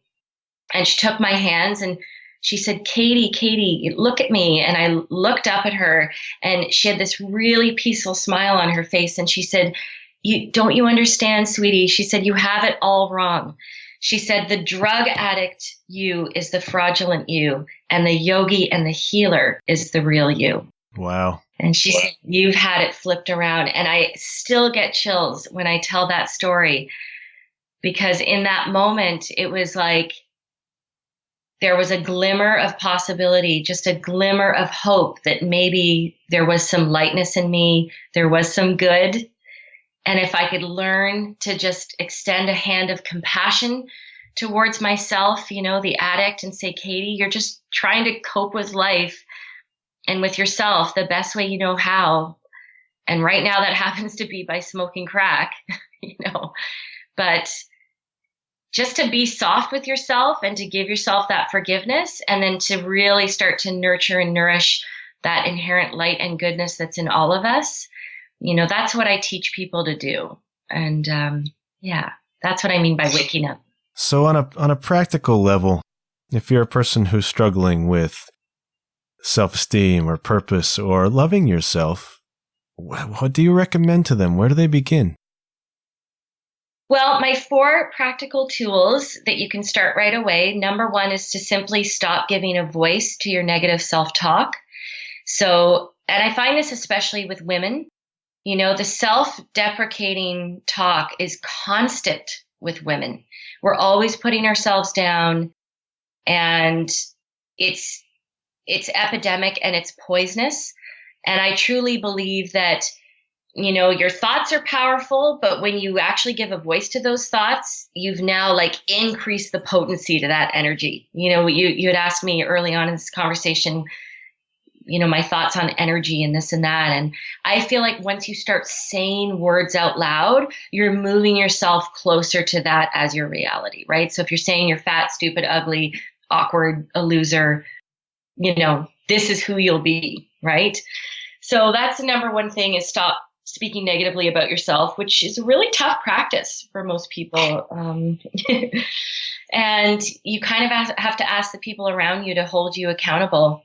and she took my hands and she said, Katie, look at me. And I looked up at her, and she had this really peaceful smile on her face. And she said, don't you understand, sweetie? She said, you have it all wrong. She said, the drug addict you is the fraudulent you, and the yogi and the healer is the real you. Wow. And she said, you've had it flipped around. And I still get chills when I tell that story, because in that moment, it was like there was a glimmer of possibility, just a glimmer of hope that maybe there was some lightness in me. There was some good. And if I could learn to just extend a hand of compassion towards myself, the addict, and say, Katie, you're just trying to cope with life and with yourself the best way you know how. And right now that happens to be by smoking crack, but just to be soft with yourself and to give yourself that forgiveness, and then to really start to nurture and nourish that inherent light and goodness that's in all of us. That's what I teach people to do. And that's what I mean by waking up. So on a practical level, if you're a person who's struggling with self-esteem or purpose or loving yourself, what do you recommend to them? Where do they begin? Well, my 4 practical tools that you can start right away. Number 1 is to simply stop giving a voice to your negative self-talk. So, and I find this especially with women, the self-deprecating talk is constant with women. We're always putting ourselves down, and it's epidemic and it's poisonous. And I truly believe that, your thoughts are powerful, but when you actually give a voice to those thoughts, you've now increased the potency to that energy. You had asked me early on in this conversation, my thoughts on energy and this and that. And I feel like once you start saying words out loud, you're moving yourself closer to that as your reality, right? So if you're saying you're fat, stupid, ugly, awkward, a loser, this is who you'll be, right? So that's the number 1 thing, is stop speaking negatively about yourself, which is a really tough practice for most people. And you kind of have to ask the people around you to hold you accountable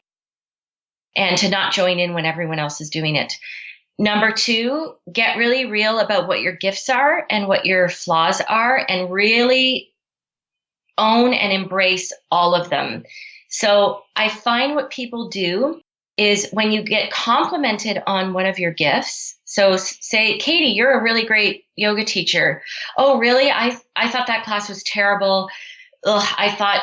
and to not join in when everyone else is doing it. Number 2, get really real about what your gifts are and what your flaws are, and really own and embrace all of them. So I find what people do is when you get complimented on one of your gifts. So say, Katie, you're a really great yoga teacher. Oh, really? I thought that class was terrible. Ugh, I thought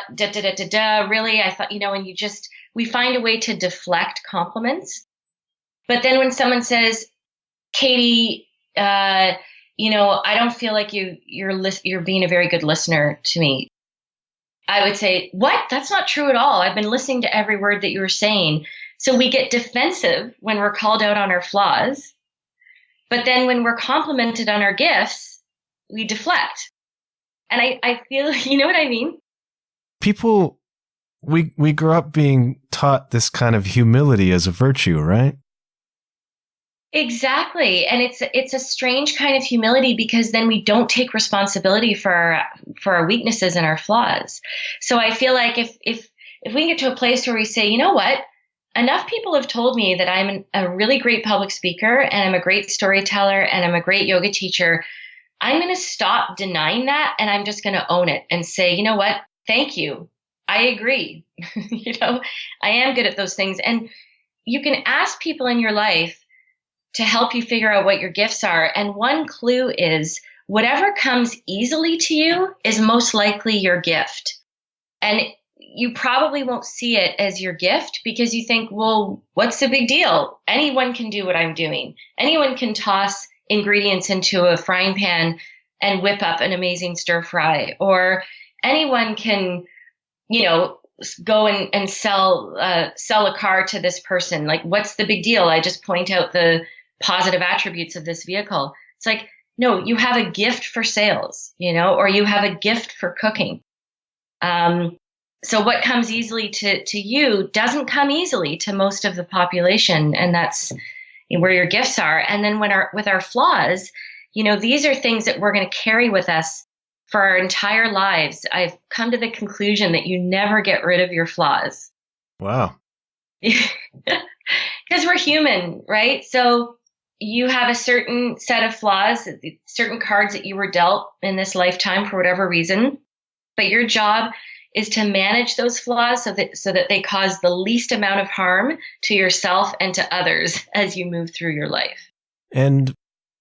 really? I thought, and we find a way to deflect compliments. But then when someone says, Katie, I don't feel like you're being a very good listener to me, I would say, what? That's not true at all. I've been listening to every word that you were saying. So we get defensive when we're called out on our flaws. But then when we're complimented on our gifts, we deflect. And I feel, you know what I mean? People, we grew up being taught this kind of humility as a virtue, right? Exactly. And it's a strange kind of humility, because then we don't take responsibility for our weaknesses and our flaws. So I feel like if we can get to a place where we say, you know what? Enough people have told me that I'm a really great public speaker, and I'm a great storyteller, and I'm a great yoga teacher. I'm going to stop denying that, and I'm just going to own it and say, you know what? Thank you. I agree. I am good at those things. And you can ask people in your life to help you figure out what your gifts are. And one clue is whatever comes easily to you is most likely your gift. And you probably won't see it as your gift because you think, well, what's the big deal? Anyone can do what I'm doing. Anyone can toss ingredients into a frying pan and whip up an amazing stir fry. Or anyone can, go and sell a car to this person. Like, what's the big deal? I just point out the positive attributes of this vehicle. It's like, no, you have a gift for sales, or you have a gift for cooking. So what comes easily to you doesn't come easily to most of the population. And that's where your gifts are. And then with our flaws, these are things that we're going to carry with us for our entire lives. I've come to the conclusion that you never get rid of your flaws. Wow. Because we're human, right? So you have a certain set of flaws, certain cards that you were dealt in this lifetime for whatever reason. But your job is to manage those flaws so that they cause the least amount of harm to yourself and to others as you move through your life. And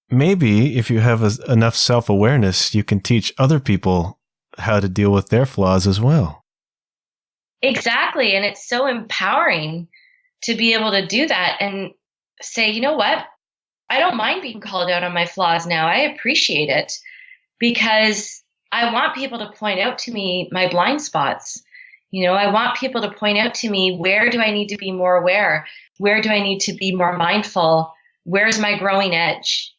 maybe if you have enough self-awareness, you can teach other people how to deal with their flaws as well. Exactly. And it's so empowering to be able to do that and say, you know what? I don't mind being called out on my flaws now. I appreciate it because I want people to point out to me my blind spots. I want people to point out to me, where do I need to be more aware? Where do I need to be more mindful? Where's my growing edge?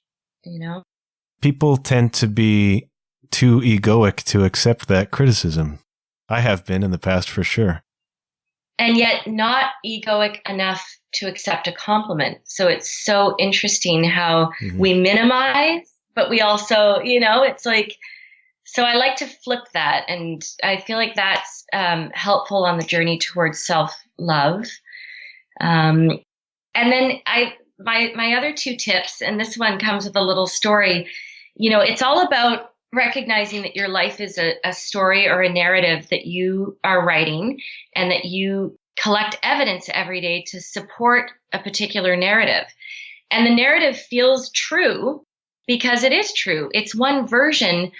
People tend to be too egoic to accept that criticism. I have been in the past for sure. And yet not egoic enough to accept a compliment. So it's so interesting how we minimize, but we also, it's like So I like to flip that, and I feel like that's helpful on the journey towards self-love. And then my other two tips, and this one comes with a little story. It's all about recognizing that your life is a story or a narrative that you are writing, and that you collect evidence every day to support a particular narrative. And the narrative feels true because it is true. It's one version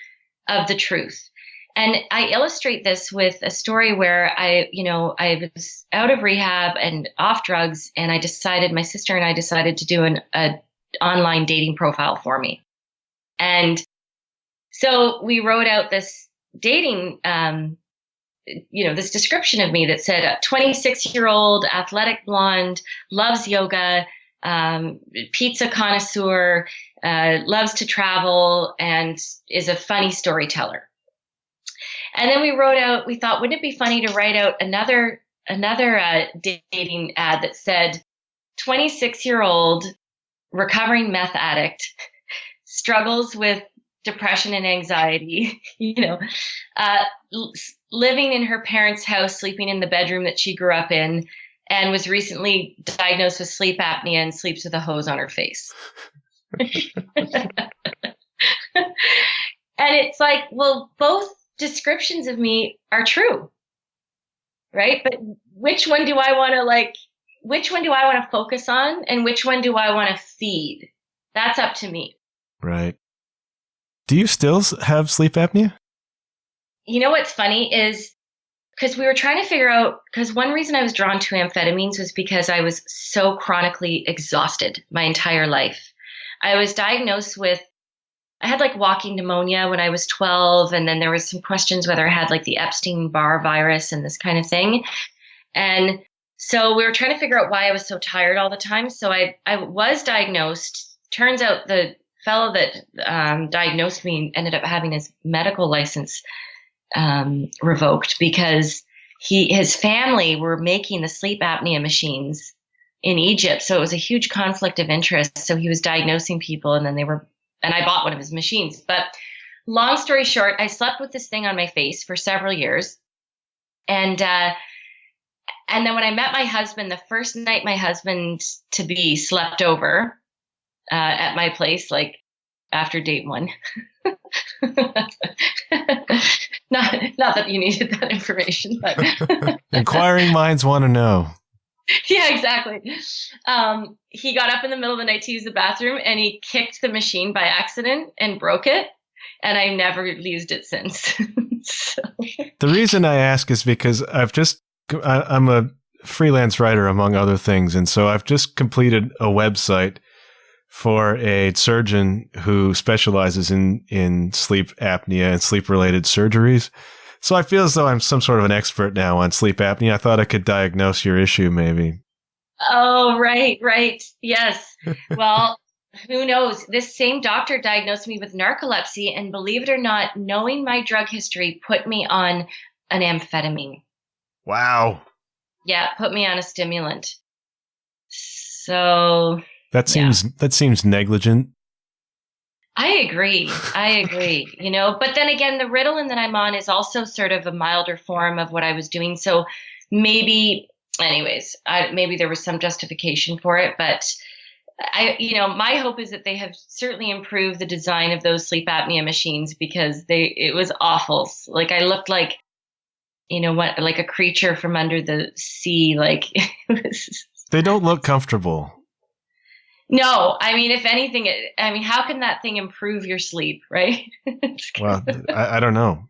of the truth. And I illustrate this with a story where I was out of rehab and off drugs, and my sister and I decided to do an online dating profile for me. And so we wrote out this dating, this description of me that said a 26-year-old athletic blonde, loves yoga, pizza connoisseur, loves to travel, and is a funny storyteller. And then we thought, wouldn't it be funny to write out another dating ad that said 26-year-old recovering meth addict, struggles with depression and anxiety, living in her parents' house, sleeping in the bedroom that she grew up in, and was recently diagnosed with sleep apnea and sleeps with a hose on her face. And it's like, well, both descriptions of me are true, right? But which one do I want to focus on, and which one do I want to feed? That's up to me. Right. Do you still have sleep apnea? What's funny is, because we were trying to figure out, because one reason I was drawn to amphetamines was because I was so chronically exhausted my entire life. I was diagnosed with, I had like walking pneumonia when I was 12. And then there was some questions whether I had like the Epstein-Barr virus and this kind of thing. And so we were trying to figure out why I was so tired all the time. So I was diagnosed. Turns out the fellow that diagnosed me ended up having his medical license revoked because his family were making the sleep apnea machines in Egypt. So it was a huge conflict of interest. So he was diagnosing people, and then and I bought one of his machines. But long story short, I slept with this thing on my face for several years. And then when I met my husband, the first night my husband to be slept over at my place, like after date one. Not that you needed that information, but inquiring minds want to know. Yeah, exactly. He got up in the middle of the night to use the bathroom, and he kicked the machine by accident and broke it. And I never used it since. So. The reason I ask is because I'm a freelance writer, among other things. And so I've just completed a website for a surgeon who specializes in sleep apnea and sleep-related surgeries. So I feel as though I'm some sort of an expert now on sleep apnea. I thought I could diagnose your issue, maybe. Oh, right. Yes. Well, who knows? This same doctor diagnosed me with narcolepsy, and believe it or not, knowing my drug history put me on an amphetamine. Wow. Yeah, put me on a stimulant. So that seems negligent. I agree. But then again, the Ritalin that I'm on is also sort of a milder form of what I was doing. So maybe there was some justification for it, but my hope is that they have certainly improved the design of those sleep apnea machines, because it was awful. Like I looked like, like a creature from under the sea. Like they don't look comfortable. No, I mean, if anything, how can that thing improve your sleep, right? Well, I don't know.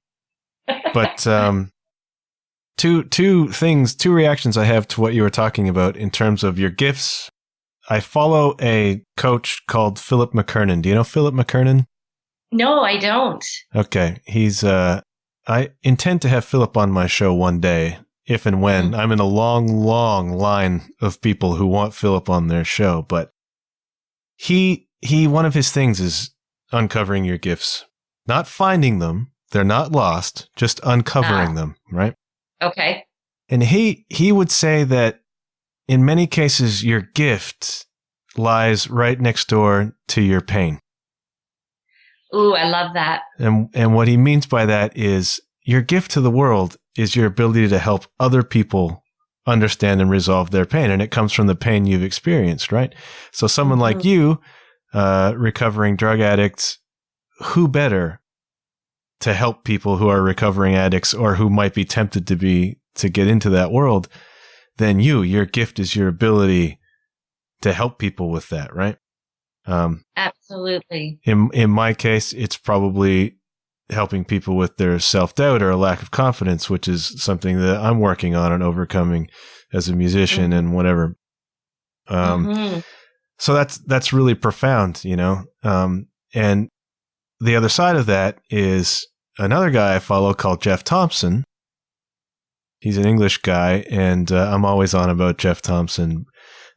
But two reactions I have to what you were talking about in terms of your gifts. I follow a coach called Philip McKernan. Do you know Philip McKernan? No, I don't. Okay. He's I intend to have Philip on my show one day, if and when. I'm in a long, long line of people who want Philip on their show, but He one of his things is uncovering your gifts, not finding them. They're not lost, just uncovering them, right? Okay. And he would say that in many cases, your gift lies right next door to your pain. Ooh, I love that. And what he means by that is your gift to the world is your ability to help other people understand and resolve their pain. And it comes from the pain you've experienced, right? So someone like you, recovering drug addicts, who better to help people who are recovering addicts or who might be tempted to get into that world than you? Your gift is your ability to help people with that, right? Absolutely. In my case, it's probably helping people with their self-doubt or a lack of confidence, which is something that I'm working on and overcoming as a musician and whatever. So that's really profound, you know? And the other side of that is another guy I follow called Jeff Thompson. He's an English guy, and I'm always on about Jeff Thompson.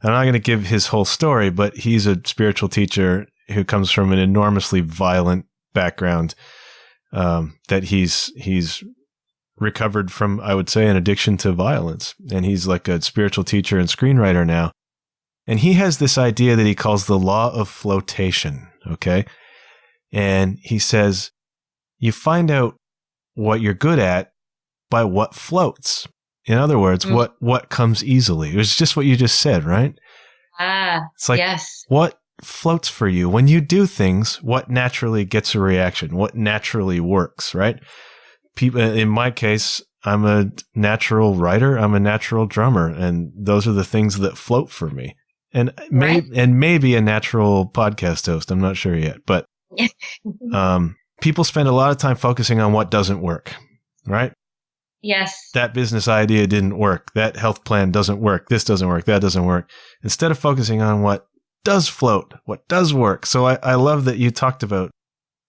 I'm not going to give his whole story, but he's a spiritual teacher who comes from an enormously violent background, that he's recovered from, I would say, an addiction to violence. And he's like a spiritual teacher and screenwriter now. And he has this idea that he calls the law of flotation, okay? And he says, you find out what you're good at by what floats. In other words, what comes easily. It was just what you just said, right? It's like, yes. What floats for you? When you do things, what naturally gets a reaction? What naturally works, right? People, in my case, I'm a natural writer. I'm a natural drummer. And those are the things that float for me. And maybe a natural podcast host. I'm not sure yet. But people spend a lot of time focusing on what doesn't work, right? Yes. That business idea didn't work. That health plan doesn't work. This doesn't work. That doesn't work. Instead of focusing on what does float, what does work. So I love that you talked about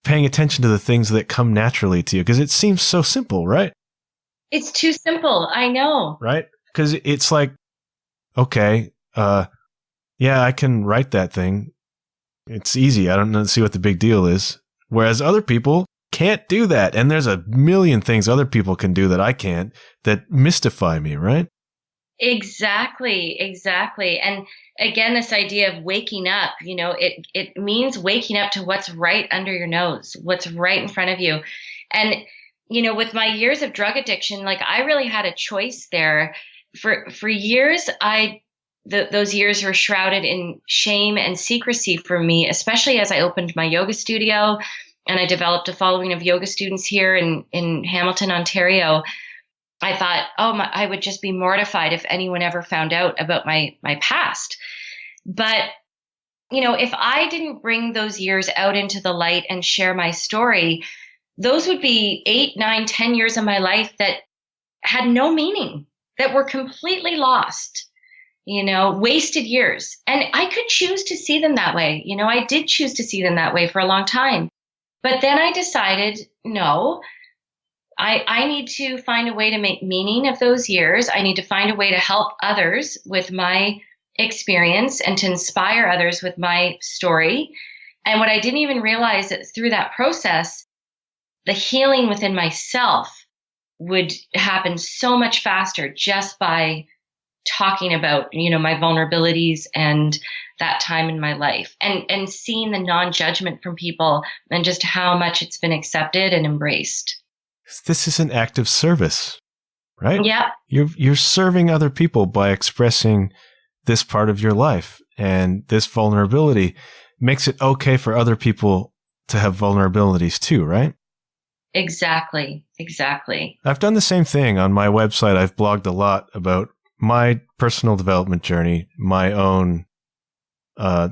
paying attention to the things that come naturally to you, because it seems so simple, right? It's too simple. I know. Right? Because it's like, okay, yeah, I can write that thing. It's easy. I don't see what the big deal is. Whereas other people can't do that. And there's a million things other people can do that I can't, that mystify me, right? Exactly. And again, this idea of waking up, you know, it means waking up to what's right under your nose, what's right in front of you. And, you know, with my years of drug addiction, like I really had a choice there. For years, those years were shrouded in shame and secrecy for me, especially as I opened my yoga studio and I developed a following of yoga students here in Hamilton, Ontario. I thought, I would just be mortified if anyone ever found out about my past. But, you know, if I didn't bring those years out into the light and share my story, those would be 8, 9, 10 years of my life that had no meaning, that were completely lost, you know, wasted years. And I could choose to see them that way. You know, I did choose to see them that way for a long time. But then I decided, no, I need to find a way to make meaning of those years. I need to find a way to help others with my experience and to inspire others with my story. And what I didn't even realize that through that process, the healing within myself would happen so much faster just by talking about, you know, my vulnerabilities and that time in my life, and seeing the non-judgment from people and just how much it's been accepted and embraced. This is an act of service, right? Yeah. You're serving other people by expressing this part of your life, and this vulnerability makes it okay for other people to have vulnerabilities too, right? Exactly. I've done the same thing on my website. I've blogged a lot about my personal development journey, my own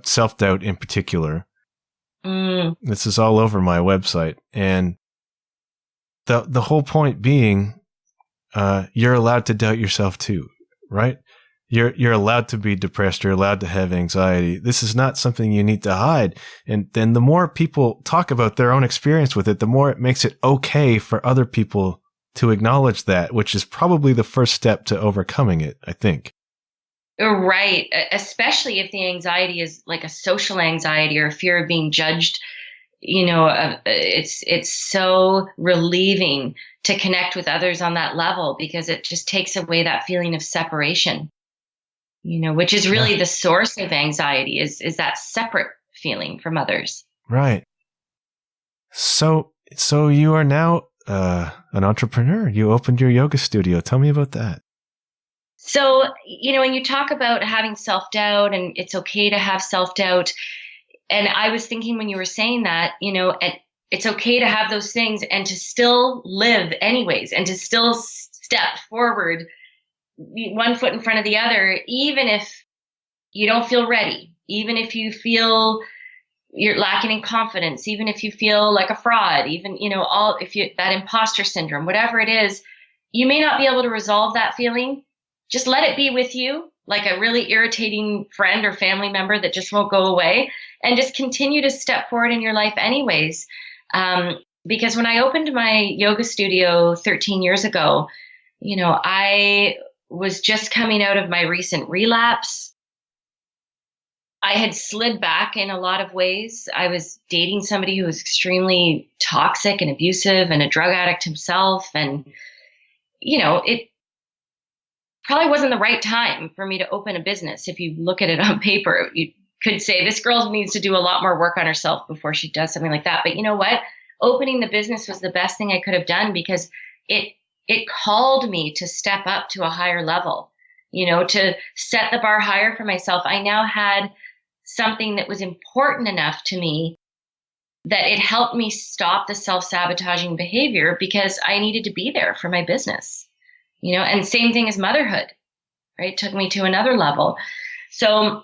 self-doubt in particular. This is all over my website. And the whole point being, you're allowed to doubt yourself too, right? You're allowed to be depressed. You're allowed to have anxiety. This is not something you need to hide. And then the more people talk about their own experience with it, the more it makes it okay for other people to acknowledge that, which is probably the first step to overcoming it, I think. Right. Especially if the anxiety is like a social anxiety or a fear of being judged. You know, it's so relieving to connect with others on that level, because it just takes away that feeling of separation, you know, which is really the source of anxiety is that separate feeling from others. Right. So you are now an entrepreneur. You opened your yoga studio. Tell me about that. So, when you talk about having self-doubt and it's okay to have self-doubt, and I was thinking when you were saying that, it's okay to have those things and to still live anyways, and to still step forward one foot in front of the other, even if you don't feel ready, even if you feel you're lacking in confidence, even if you feel like a fraud, even, that imposter syndrome, whatever it is, you may not be able to resolve that feeling. Just let it be with you, like a really irritating friend or family member that just won't go away, and just continue to step forward in your life anyways. Because when I opened my yoga studio 13 years ago, I was just coming out of my recent relapse. I had slid back in a lot of ways. I was dating somebody who was extremely toxic and abusive and a drug addict himself. And, it probably wasn't the right time for me to open a business. If you look at it on paper, you could say this girl needs to do a lot more work on herself before she does something like that. But you know what? Opening the business was the best thing I could have done, because it called me to step up to a higher level, to set the bar higher for myself. I now had something that was important enough to me that it helped me stop the self-sabotaging behavior, because I needed to be there for my business, and same thing as motherhood, right? Took me to another level. So,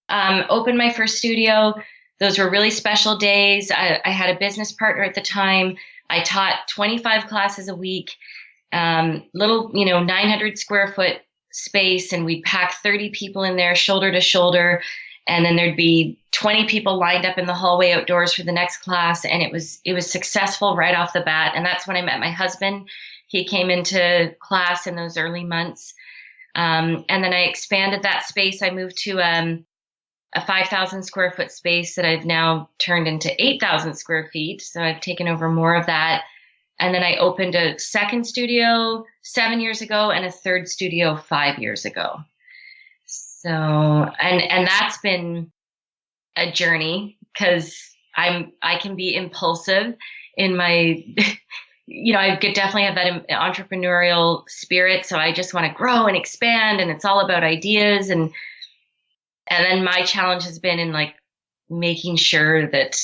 opened my first studio. Those were really special days. I had a business partner at the time. I taught 25 classes a week, little, 900 square foot space, and we'd pack 30 people in there shoulder to shoulder. And then there'd be 20 people lined up in the hallway outdoors for the next class. And it was successful right off the bat. And that's when I met my husband. He came into class in those early months. And then I expanded that space. I moved to a 5,000 square foot space that I've now turned into 8,000 square feet. So I've taken over more of that. And then I opened a second studio 7 years ago and a third studio 5 years ago. So, and that's been a journey, because I can be impulsive in my, I could definitely have that entrepreneurial spirit. So I just want to grow and expand, and it's all about ideas. And then my challenge has been in making sure that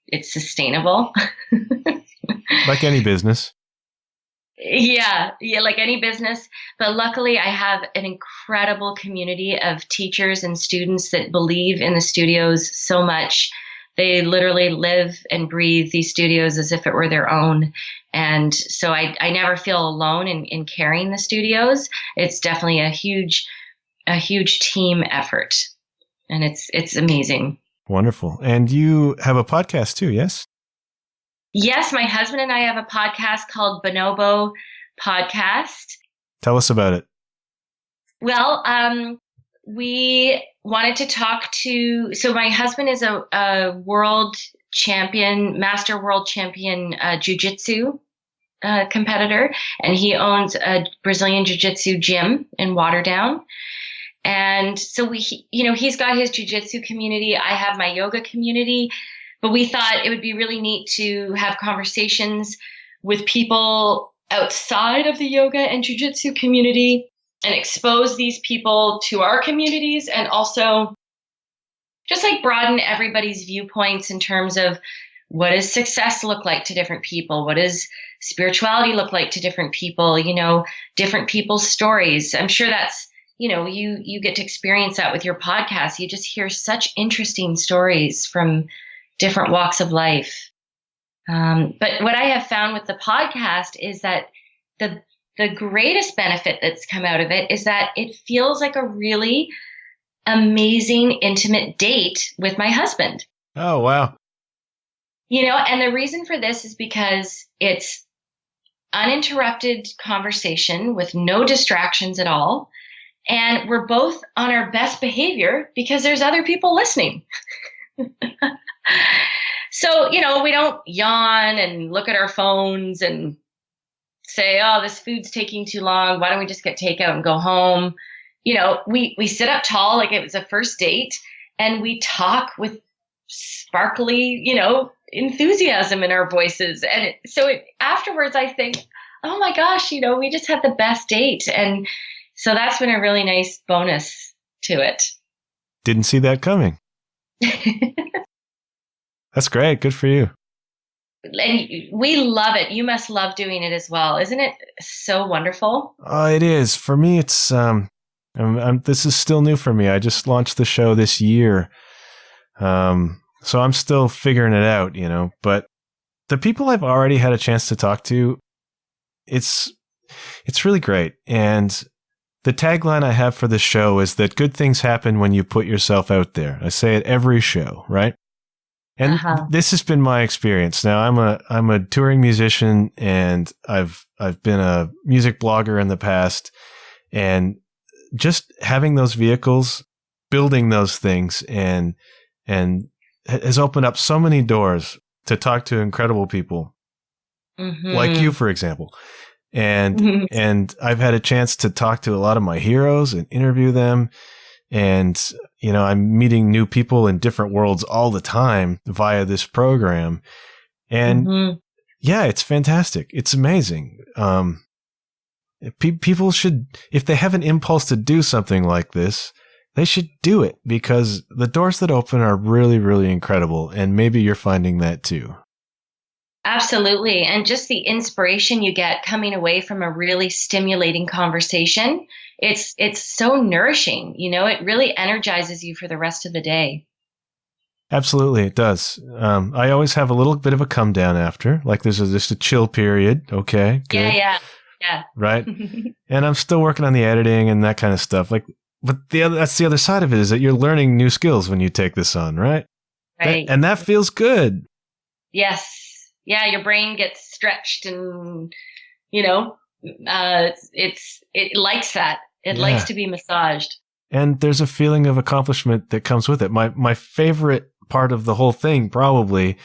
it's sustainable. Like any business. Yeah, like any business. But luckily, I have an incredible community of teachers and students that believe in the studios so much. They literally live and breathe these studios as if it were their own. And so I never feel alone in carrying the studios. It's definitely a huge team effort. And it's amazing. Wonderful. And you have a podcast too, yes? Yes, my husband and I have a podcast called Bonobo Podcast. Tell us about it. Well, we wanted to talk to, so my husband is a world champion, master world champion jiu-jitsu competitor, and he owns a Brazilian jiu-jitsu gym in Waterdown. And so he's got his jiu-jitsu community. I have my yoga community. But we thought it would be really neat to have conversations with people outside of the yoga and jiu-jitsu community and expose these people to our communities, and also just broaden everybody's viewpoints in terms of what does success look like to different people? What does spirituality look like to different people? Different people's stories. I'm sure that's, you get to experience that with your podcast. You just hear such interesting stories from different walks of life. But what I have found with the podcast is that the greatest benefit that's come out of it is that it feels like a really amazing, intimate date with my husband. Oh, wow. And the reason for this is because it's uninterrupted conversation with no distractions at all. And we're both on our best behavior because there's other people listening. So, we don't yawn and look at our phones and say, oh, this food's taking too long. Why don't we just get takeout and go home? We sit up tall like it was a first date, and we talk with sparkly, enthusiasm in our voices. And afterwards I think, oh my gosh, we just had the best date. And so that's been a really nice bonus to it. Didn't see that coming. That's great. Good for you. And we love it. You must love doing it as well. Isn't it so wonderful? Oh, it is. For me, it's, this is still new for me. I just launched the show this year. So I'm still figuring it out, but the people I've already had a chance to talk to, it's really great. And the tagline I have for the show is that good things happen when you put yourself out there. I say it every show, right? And this has been my experience. Now I'm a touring musician, and I've been a music blogger in the past, and just having those vehicles, building those things, and has opened up so many doors to talk to incredible people, like you, for example. And I've had a chance to talk to a lot of my heroes and interview them. And, I'm meeting new people in different worlds all the time via this program. And yeah, it's fantastic. It's amazing. People should, if they have an impulse to do something like this, they should do it, because the doors that open are really, really incredible. And maybe you're finding that too. Absolutely. And just the inspiration you get coming away from a really stimulating conversation, it's so nourishing. It really energizes you for the rest of the day. Absolutely, it does. I always have a little bit of a come down after, like there's just a chill period. Okay, good. Yeah. Right. And I'm still working on the editing and that kind of stuff. But that's the other side of it, is that you're learning new skills when you take this on, right? Right. And that feels good. Yes. Yeah, your brain gets stretched, and it likes that. It likes to be massaged. And there's a feeling of accomplishment that comes with it. My favorite part of the whole thing probably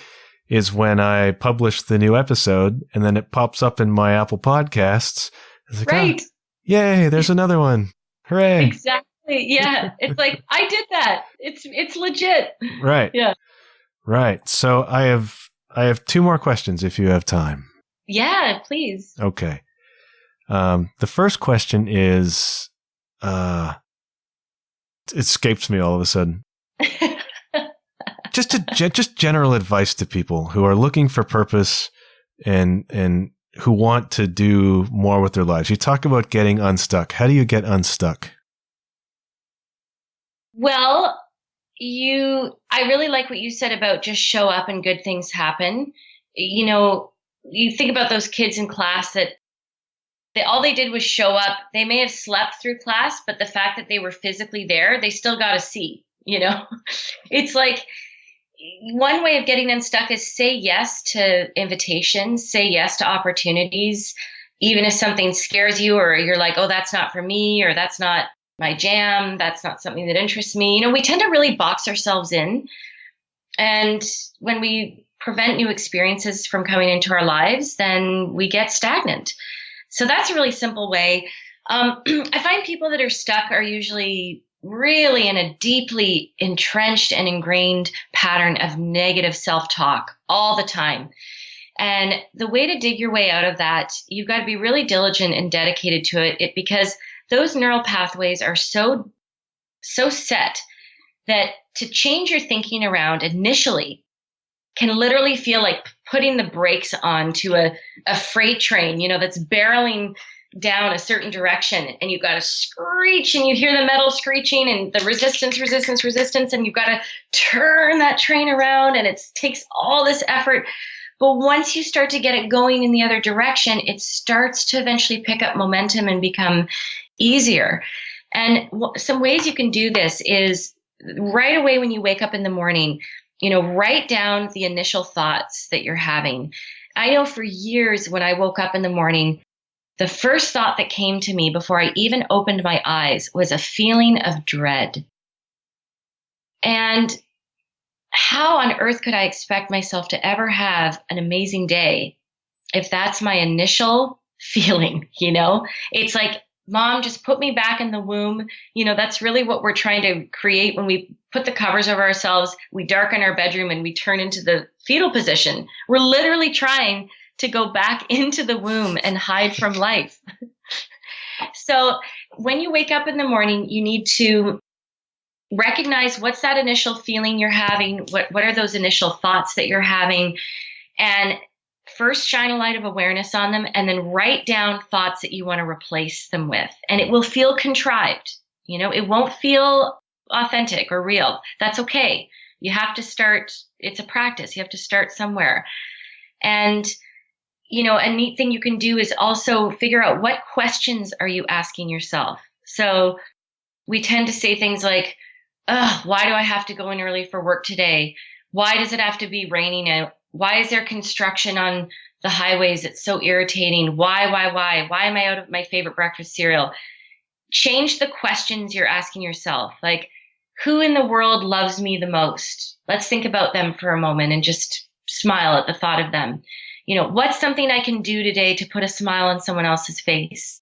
is when I publish the new episode and then it pops up in my Apple Podcasts. It's like, right. Oh, yay, there's another one. Hooray. Exactly. Yeah. It's like, I did that. It's legit. Right. Yeah. Right. So I have two more questions if you have time. Yeah, please. Okay. The first question is, it escapes me all of a sudden. Just general advice to people who are looking for purpose and who want to do more with their lives. You talk about getting unstuck. How do you get unstuck? Well, I really like what you said about just show up and good things happen. You think about those kids in class that all they did was show up. They may have slept through class, but the fact that they were physically there, they still got a C, It's like, one way of getting unstuck is say yes to invitations, say yes to opportunities, even if something scares you or you're like, oh, that's not for me, or that's not my jam, that's not something that interests me. We tend to really box ourselves in. And when we prevent new experiences from coming into our lives, then we get stagnant. So that's a really simple way. I find people that are stuck are usually really in a deeply entrenched and ingrained pattern of negative self-talk all the time. And the way to dig your way out of that, you've got to be really diligent and dedicated to it because those neural pathways are so set that to change your thinking around initially can literally feel like putting the brakes on to a freight train, that's barreling down a certain direction, and you've got to screech, and you hear the metal screeching and the resistance, and you've got to turn that train around, and it takes all this effort. But once you start to get it going in the other direction, it starts to eventually pick up momentum and become easier. And some ways you can do this is right away when you wake up in the morning, write down the initial thoughts that you're having. I know for years when I woke up in the morning, the first thought that came to me before I even opened my eyes was a feeling of dread. And how on earth could I expect myself to ever have an amazing day if that's my initial feeling, It's like, Mom, just put me back in the womb. That's really what we're trying to create when we put the covers over ourselves, we darken our bedroom, and we turn into the fetal position. We're literally trying to go back into the womb and hide from life. So when you wake up in the morning, you need to recognize what's that initial feeling you're having, what are those initial thoughts that you're having, and first shine a light of awareness on them, and then write down thoughts that you want to replace them with. And it will feel contrived. It won't feel authentic or real. That's okay. You have to start. It's a practice. You have to start somewhere. And, a neat thing you can do is also figure out what questions are you asking yourself. So we tend to say things like, why do I have to go in early for work today? Why does it have to be raining out? Why is there construction on the highways? It's so irritating. Why? Why am I out of my favorite breakfast cereal? Change the questions you're asking yourself. Like, who in the world loves me the most? Let's think about them for a moment and just smile at the thought of them. What's something I can do today to put a smile on someone else's face?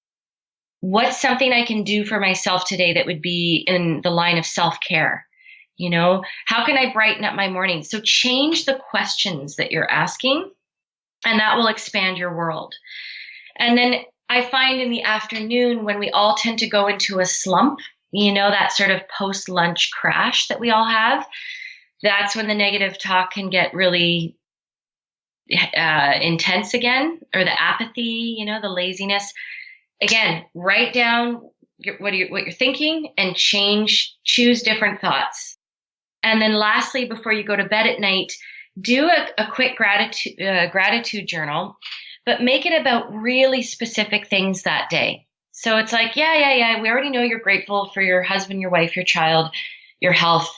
What's something I can do for myself today that would be in the line of self-care? How can I brighten up my morning? So change the questions that you're asking, and that will expand your world. And then I find in the afternoon, when we all tend to go into a slump, that sort of post-lunch crash that we all have, that's when the negative talk can get really intense again, or the apathy, the laziness. Again, write down what you're thinking and choose different thoughts. And then lastly, before you go to bed at night, do a quick gratitude journal, but make it about really specific things that day. So it's like, yeah, we already know you're grateful for your husband, your wife, your child, your health.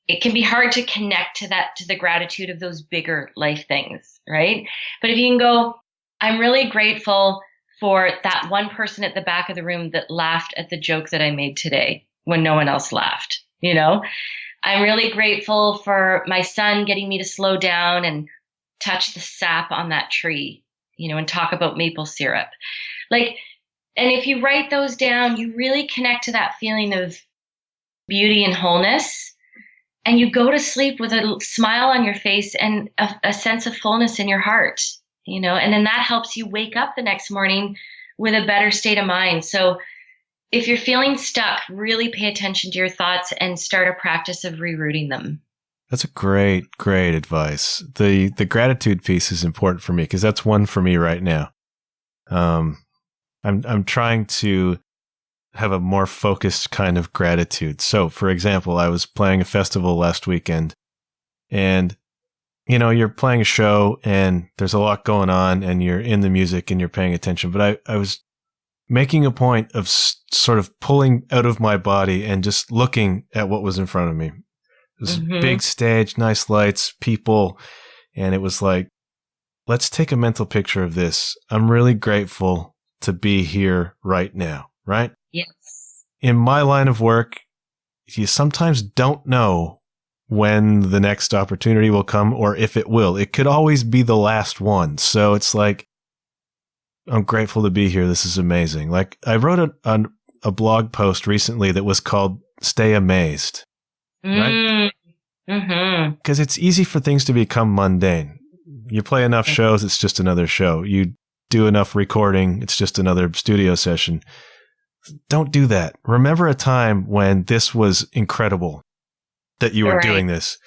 It can be hard to connect to the gratitude of those bigger life things, right? But if you can go, I'm really grateful for that one person at the back of the room that laughed at the joke that I made today when no one else laughed. I'm really grateful for my son getting me to slow down and touch the sap on that tree, and talk about maple syrup. And if you write those down, you really connect to that feeling of beauty and wholeness, and you go to sleep with a smile on your face and a sense of fullness in your heart, and then that helps you wake up the next morning with a better state of mind. So if you're feeling stuck, really pay attention to your thoughts and start a practice of rerouting them. That's a great advice. The gratitude piece is important for me because that's one for me right now. I'm trying to have a more focused kind of gratitude. So, for example, I was playing a festival last weekend, and you're playing a show and there's a lot going on and you're in the music and you're paying attention. But I was making a point of sort of pulling out of my body and just looking at what was in front of me. It was a big stage, nice lights, people. And it was like, let's take a mental picture of this. I'm really grateful to be here right now, right? Yes. In my line of work, you sometimes don't know when the next opportunity will come or if it will. It could always be the last one. So it's like, I'm grateful to be here. This is amazing. Like, I wrote a blog post recently that was called Stay Amazed, right? Because it's easy for things to become mundane. You play enough shows, it's just another show. You do enough recording, it's just another studio session. Don't do that. Remember a time when this was incredible, that you were doing this.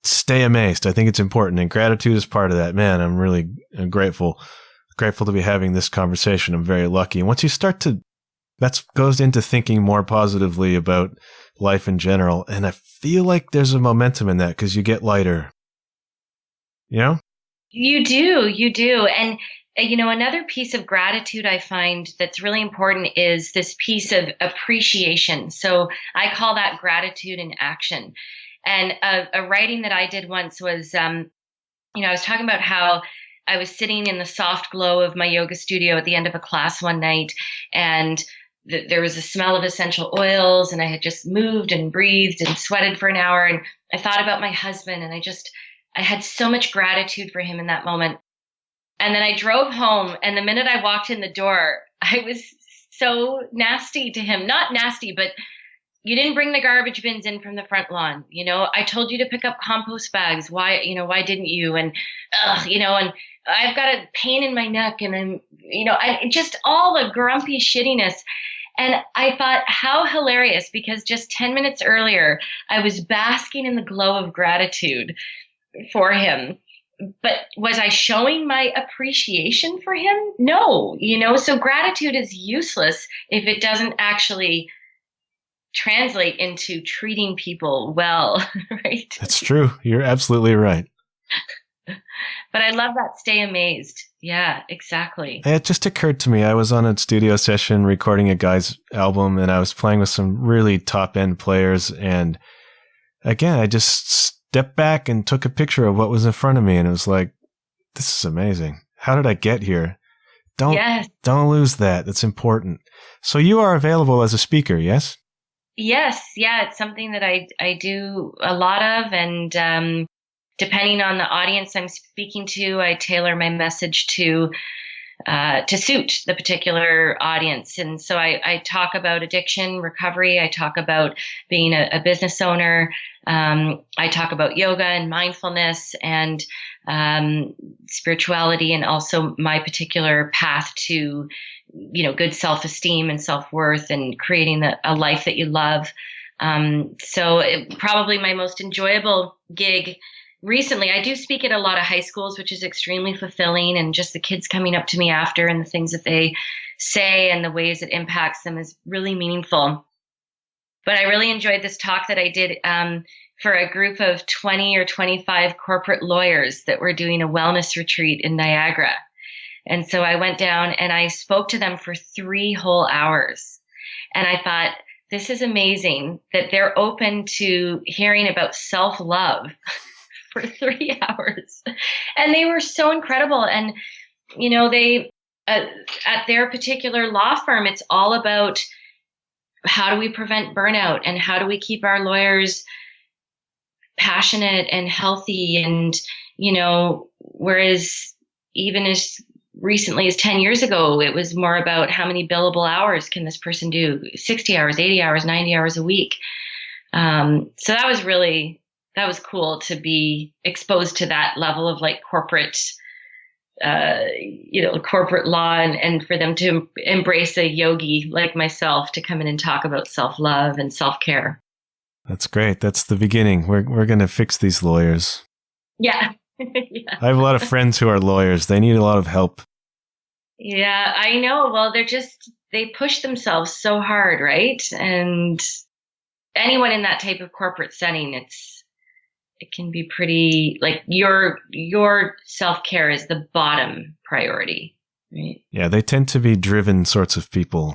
Stay amazed. I think it's important, and gratitude is part of that. Man, I'm grateful to be having this conversation. I'm very lucky. And once you start to, that goes into thinking more positively about life in general. And I feel like there's a momentum in that because you get lighter. You do. And another piece of gratitude I find that's really important is this piece of appreciation. So I call that gratitude in action. And a writing that I did once was, I was talking about how I was sitting in the soft glow of my yoga studio at the end of a class one night, and there was a smell of essential oils, and I had just moved and breathed and sweated for an hour. And I thought about my husband, and I had so much gratitude for him in that moment. And then I drove home, and the minute I walked in the door, I was so nasty to him. Not nasty, but you didn't bring the garbage bins in from the front lawn. I told you to pick up compost bags. Why didn't you? And, and I've got a pain in my neck, and then, just all the grumpy shittiness. And I thought, how hilarious, because just 10 minutes earlier, I was basking in the glow of gratitude for him. But was I showing my appreciation for him? No, so gratitude is useless if it doesn't actually translate into treating people well, right? That's true. You're absolutely right. But I love that stay amazed. Yeah, exactly. It just occurred to me, I was on a studio session recording a guy's album, and I was playing with some really top-end players. And again, I just stepped back and took a picture of what was in front of me, and it was like, this is amazing. How did I get here? Don't lose that. That's important. So you are available as a speaker, yes? Yes. Yeah, it's something that I do a lot of, and depending on the audience I'm speaking to, I tailor my message to suit the particular audience. And so I talk about addiction recovery. I talk about being a business owner. I talk about yoga and mindfulness and spirituality, and also my particular path to, good self-esteem and self-worth and creating a life that you love. So probably my most enjoyable gig recently, I do speak at a lot of high schools, which is extremely fulfilling, and just the kids coming up to me after and the things that they say and the ways it impacts them is really meaningful. But I really enjoyed this talk that I did for a group of 20 or 25 corporate lawyers that were doing a wellness retreat in Niagara. And so I went down and I spoke to them for 3 whole hours. And I thought, this is amazing that they're open to hearing about self-love for 3 hours. And they were so incredible. And, they, at their particular law firm, it's all about how do we prevent burnout and how do we keep our lawyers passionate and healthy. And, whereas even as recently as 10 years ago, it was more about how many billable hours can this person do, 60 hours, 80 hours, 90 hours a week. So that was cool to be exposed to that level of like corporate, corporate law, and for them to embrace a yogi like myself to come in and talk about self-love and self-care. That's great. That's the beginning. We're going to fix these lawyers. Yeah. Yeah. I have a lot of friends who are lawyers. They need a lot of help. Yeah, I know. Well, they push themselves so hard, right? And anyone in that type of corporate setting, it can be pretty, like, your self-care is the bottom priority, right? Yeah, they tend to be driven sorts of people.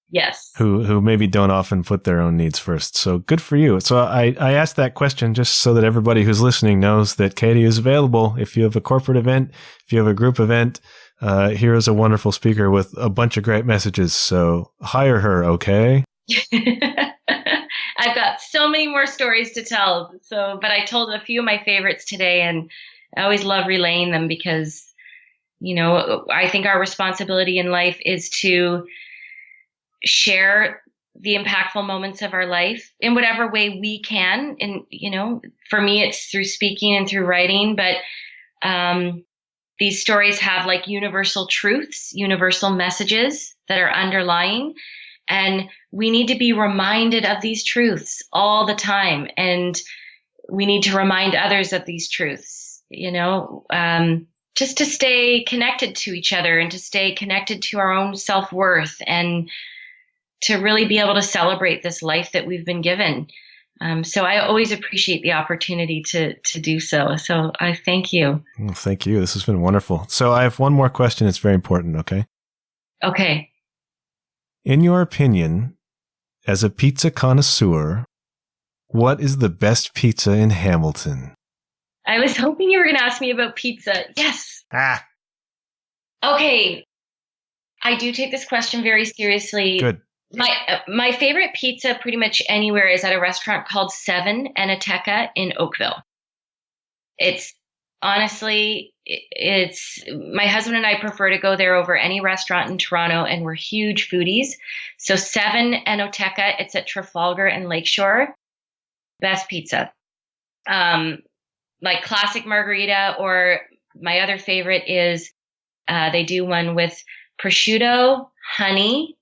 Yes. Who maybe don't often put their own needs first. So good for you. So I asked that question just so that everybody who's listening knows that Katie is available. If you have a corporate event, if you have a group event, here is a wonderful speaker with a bunch of great messages. So hire her, okay? I've got so many more stories to tell. But I told a few of my favorites today, and I always love relaying them because, I think our responsibility in life is to share the impactful moments of our life in whatever way we can. And, for me, it's through speaking and through writing, but these stories have like universal truths, universal messages that are underlying. And we need to be reminded of these truths all the time. And we need to remind others of these truths, just to stay connected to each other and to stay connected to our own self-worth and to really be able to celebrate this life that we've been given. So I always appreciate the opportunity to do so. So I thank you. Well, thank you. This has been wonderful. So I have one more question. It's very important. Okay. Okay. In your opinion, as a pizza connoisseur, what is the best pizza in Hamilton? I was hoping you were going to ask me about pizza. Yes. Okay. I do take this question very seriously. Good. My favorite pizza pretty much anywhere is at a restaurant called Seven Enoteca in Oakville. It's honestly, it's my husband and I prefer to go there over any restaurant in Toronto, and we're huge foodies. So 7 Enoteca, it's at Trafalgar and Lakeshore. Best pizza. Like classic margarita, or my other favorite is they do one with prosciutto, honey,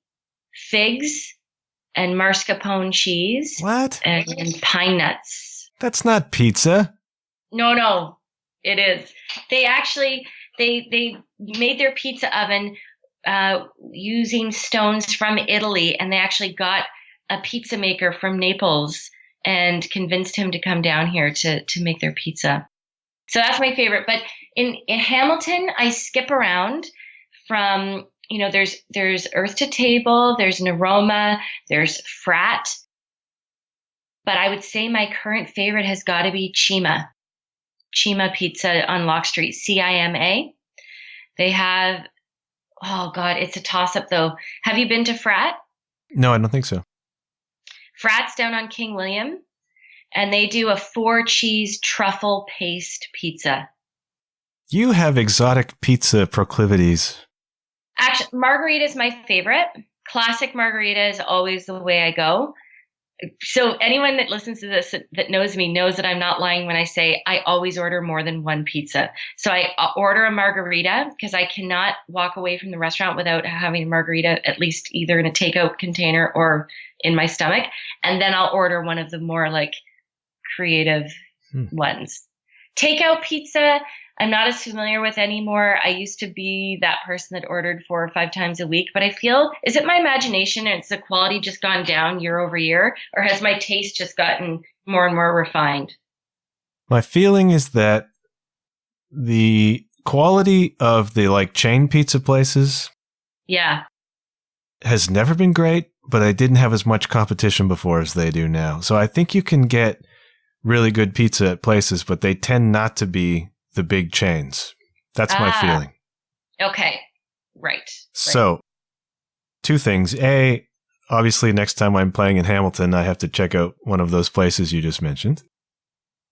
figs, and mascarpone cheese. What? And pine nuts. That's not pizza. No, it is. They actually they made their pizza oven using stones from Italy, and they actually got a pizza maker from Naples and convinced him to come down here to make their pizza. So that's my favorite. But in Hamilton, I skip around from, there's Earth to Table, there's an Aroma, there's Frat. But I would say my current favorite has got to be Cima Pizza on Lock Street, CIMA. They have, oh God, it's a toss-up though. Have you been to Frat? No, I don't think so. Frat's down on King William, and they do a 4-cheese truffle paste pizza. You have exotic pizza proclivities. Actually, margarita is my favorite. Classic margarita is always the way I go. So anyone that listens to this that knows me knows that I'm not lying when I say I always order more than one pizza. So I order a margarita because I cannot walk away from the restaurant without having a margarita, at least either in a takeout container or in my stomach. And then I'll order one of the more like creative ones. Takeout pizza, I'm not as familiar with anymore. I used to be that person that ordered 4 or 5 times a week, but I feel, is it my imagination and it's the quality just gone down year over year, or has my taste just gotten more and more refined? My feeling is that the quality of the like chain pizza places has never been great, but I didn't have as much competition before as they do now. So I think you can get really good pizza at places, but they tend not to be the big chains. That's my feeling. Okay. Right. So, 2 things. A, obviously next time I'm playing in Hamilton, I have to check out one of those places you just mentioned.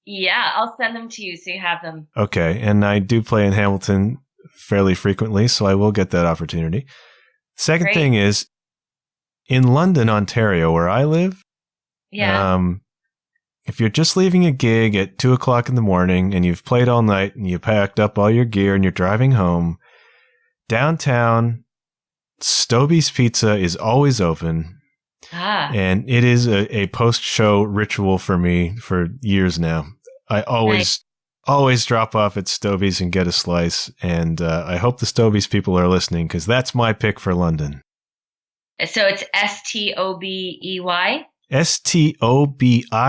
Yeah, I'll send them to you so you have them. Okay, and I do play in Hamilton fairly frequently, so I will get that opportunity. Second thing is, in London, Ontario, where I live, if you're just leaving a gig at 2 o'clock in the morning and you've played all night and you packed up all your gear and you're driving home, downtown, Stobie's Pizza is always open. And it is a post-show ritual for me for years now. I always drop off at Stobie's and get a slice. And I hope the Stobie's people are listening because that's my pick for London. So it's STOBEY? STOBIE''S,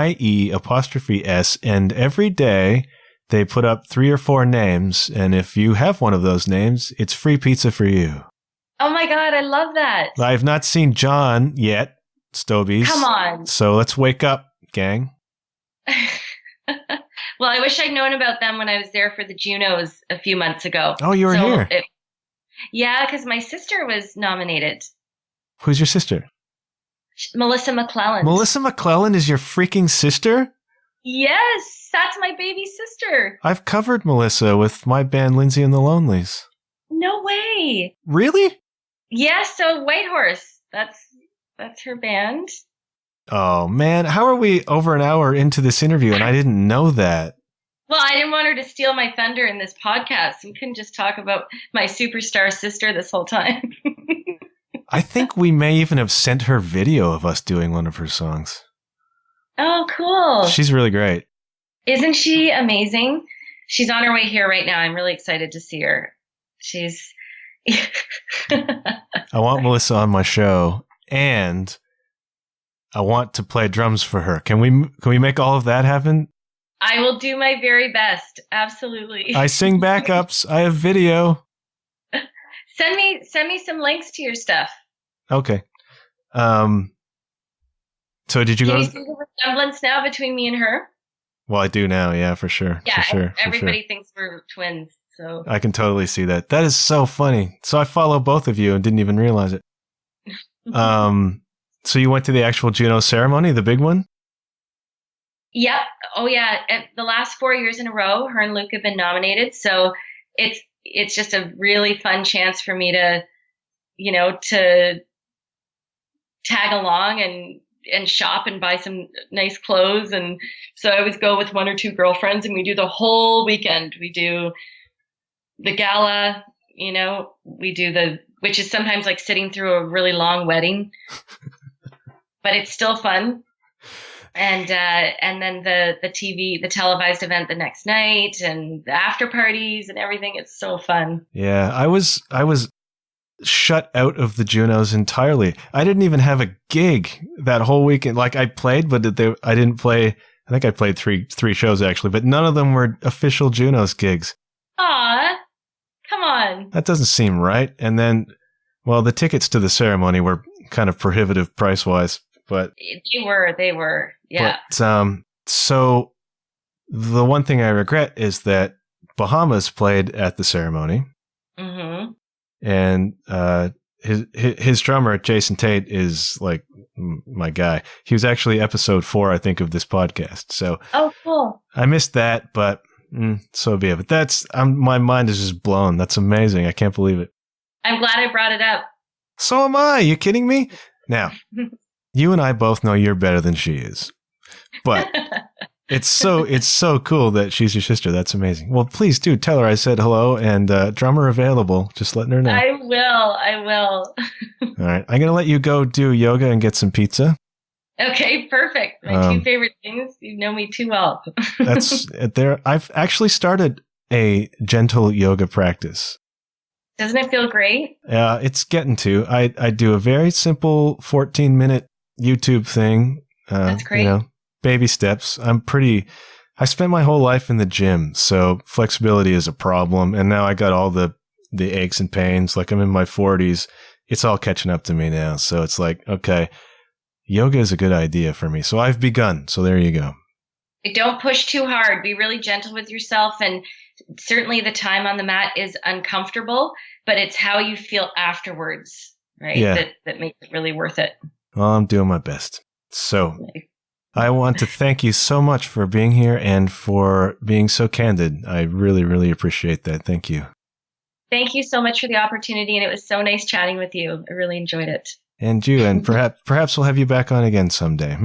and every day they put up 3 or 4 names, and if you have one of those names, it's free pizza for you. Oh my God, I love that. I've not seen John yet, Stobie's. Come on. So let's wake up, gang. Well, I wish I'd known about them when I was there for the Junos a few months ago. Oh, you were here? Yeah, because my sister was nominated. Who's your sister? Melissa McClelland. Melissa McClelland is your freaking sister? Yes, that's my baby sister. I've covered Melissa with my band Lindsay and the Lonelies. No way. Really? Yeah, so Whitehorse. That's her band. Oh, man. How are we over an hour into this interview and I didn't know that? Well, I didn't want her to steal my thunder in this podcast. We couldn't just talk about my superstar sister this whole time. I think we may even have sent her video of us doing one of her songs. Oh, cool. She's really great. Isn't she amazing? She's on her way here right now. I'm really excited to see her. She's... I want Melissa on my show, and I want to play drums for her. Can we make all of that happen? I will do my very best. Absolutely. I sing backups. I have video. Send me some links to your stuff. Okay. So did you go? Can you see the resemblance now between me and her? Well, I do now. Yeah, for sure. Yeah, for sure, everybody thinks we're twins. So I can totally see that. That is so funny. So I follow both of you and didn't even realize it. So you went to the actual Juno ceremony, the big one? Yep. Oh yeah. The last 4 years in a row, her and Luke have been nominated. So it's just a really fun chance for me to, to tag along and shop and buy some nice clothes. And so I always go with one or two girlfriends and we do the whole weekend. We do the gala, we do which is sometimes like sitting through a really long wedding, but it's still fun. And then the televised event the next night and the after parties and everything. It's so fun. Yeah, I was shut out of the Junos entirely. I didn't even have a gig that whole weekend. Like I played, but I didn't play. I think I played three shows actually, but none of them were official Junos gigs. Aw, come on. That doesn't seem right. And then, well, the tickets to the ceremony were kind of prohibitive price wise, but they were, yeah. But, so the one thing I regret is that Bahamas played at the ceremony. Mm-hmm. And his drummer, Jason Tate, is like my guy. He was actually episode 4, I think, of this podcast. So oh, cool. I missed that, but so be it. But my mind is just blown. That's amazing. I can't believe it. I'm glad I brought it up. So am I. You kidding me? Now, you and I both know you're better than she is, but it's so cool that she's your sister. That's amazing. Well, please do tell her I said hello and drummer available. Just letting her know. I will. All right. I'm going to let you go do yoga and get some pizza. Okay, perfect. My two favorite things. You know me too well. That's there. I've actually started a gentle yoga practice. Doesn't it feel great? It's getting to. I do a very simple 14-minute YouTube thing. That's great. Baby steps. I spent my whole life in the gym, so flexibility is a problem. And now I got all the aches and pains. Like I'm in my 40s. It's all catching up to me now. So it's like, okay, yoga is a good idea for me. So I've begun. So there you go. Don't push too hard. Be really gentle with yourself. And certainly the time on the mat is uncomfortable, but it's how you feel afterwards, right? Yeah. That makes it really worth it. Well, I'm doing my best. So I want to thank you so much for being here and for being so candid. I really, really appreciate that. Thank you. Thank you so much for the opportunity. And it was so nice chatting with you. I really enjoyed it. And you, and perhaps we'll have you back on again someday.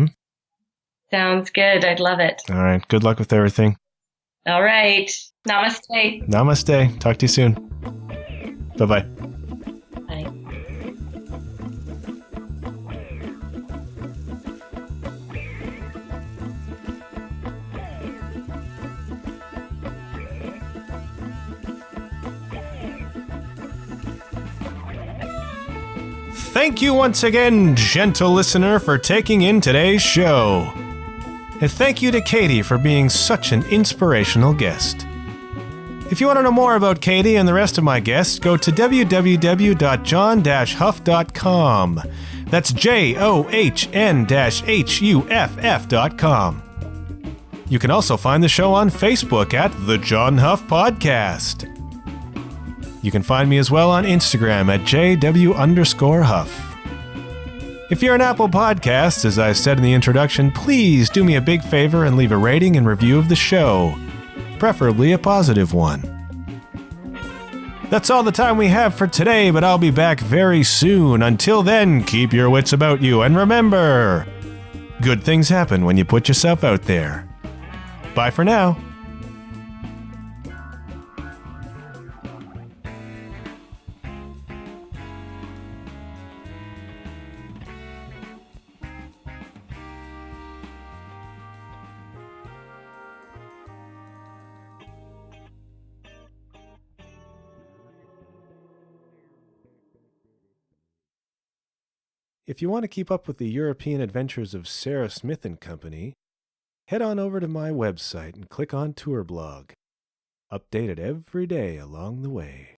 Sounds good. I'd love it. All right. Good luck with everything. All right. Namaste. Namaste. Talk to you soon. Bye-bye. Bye. Thank you once again, gentle listener, for taking in today's show. And thank you to Katie for being such an inspirational guest. If you want to know more about Katie and the rest of my guests, go to www.john-huff.com. That's JOHN-HUFF.com. You can also find the show on Facebook at The John Huff Podcast. You can find me as well on Instagram at JW_Huff. If you're an Apple Podcast, as I said in the introduction, please do me a big favor and leave a rating and review of the show, preferably a positive one. That's all the time we have for today, but I'll be back very soon. Until then, keep your wits about you, and remember, good things happen when you put yourself out there. Bye for now. If you want to keep up with the European adventures of Sarah Smith and Company, head on over to my website and click on Tour Blog. Updated every day along the way.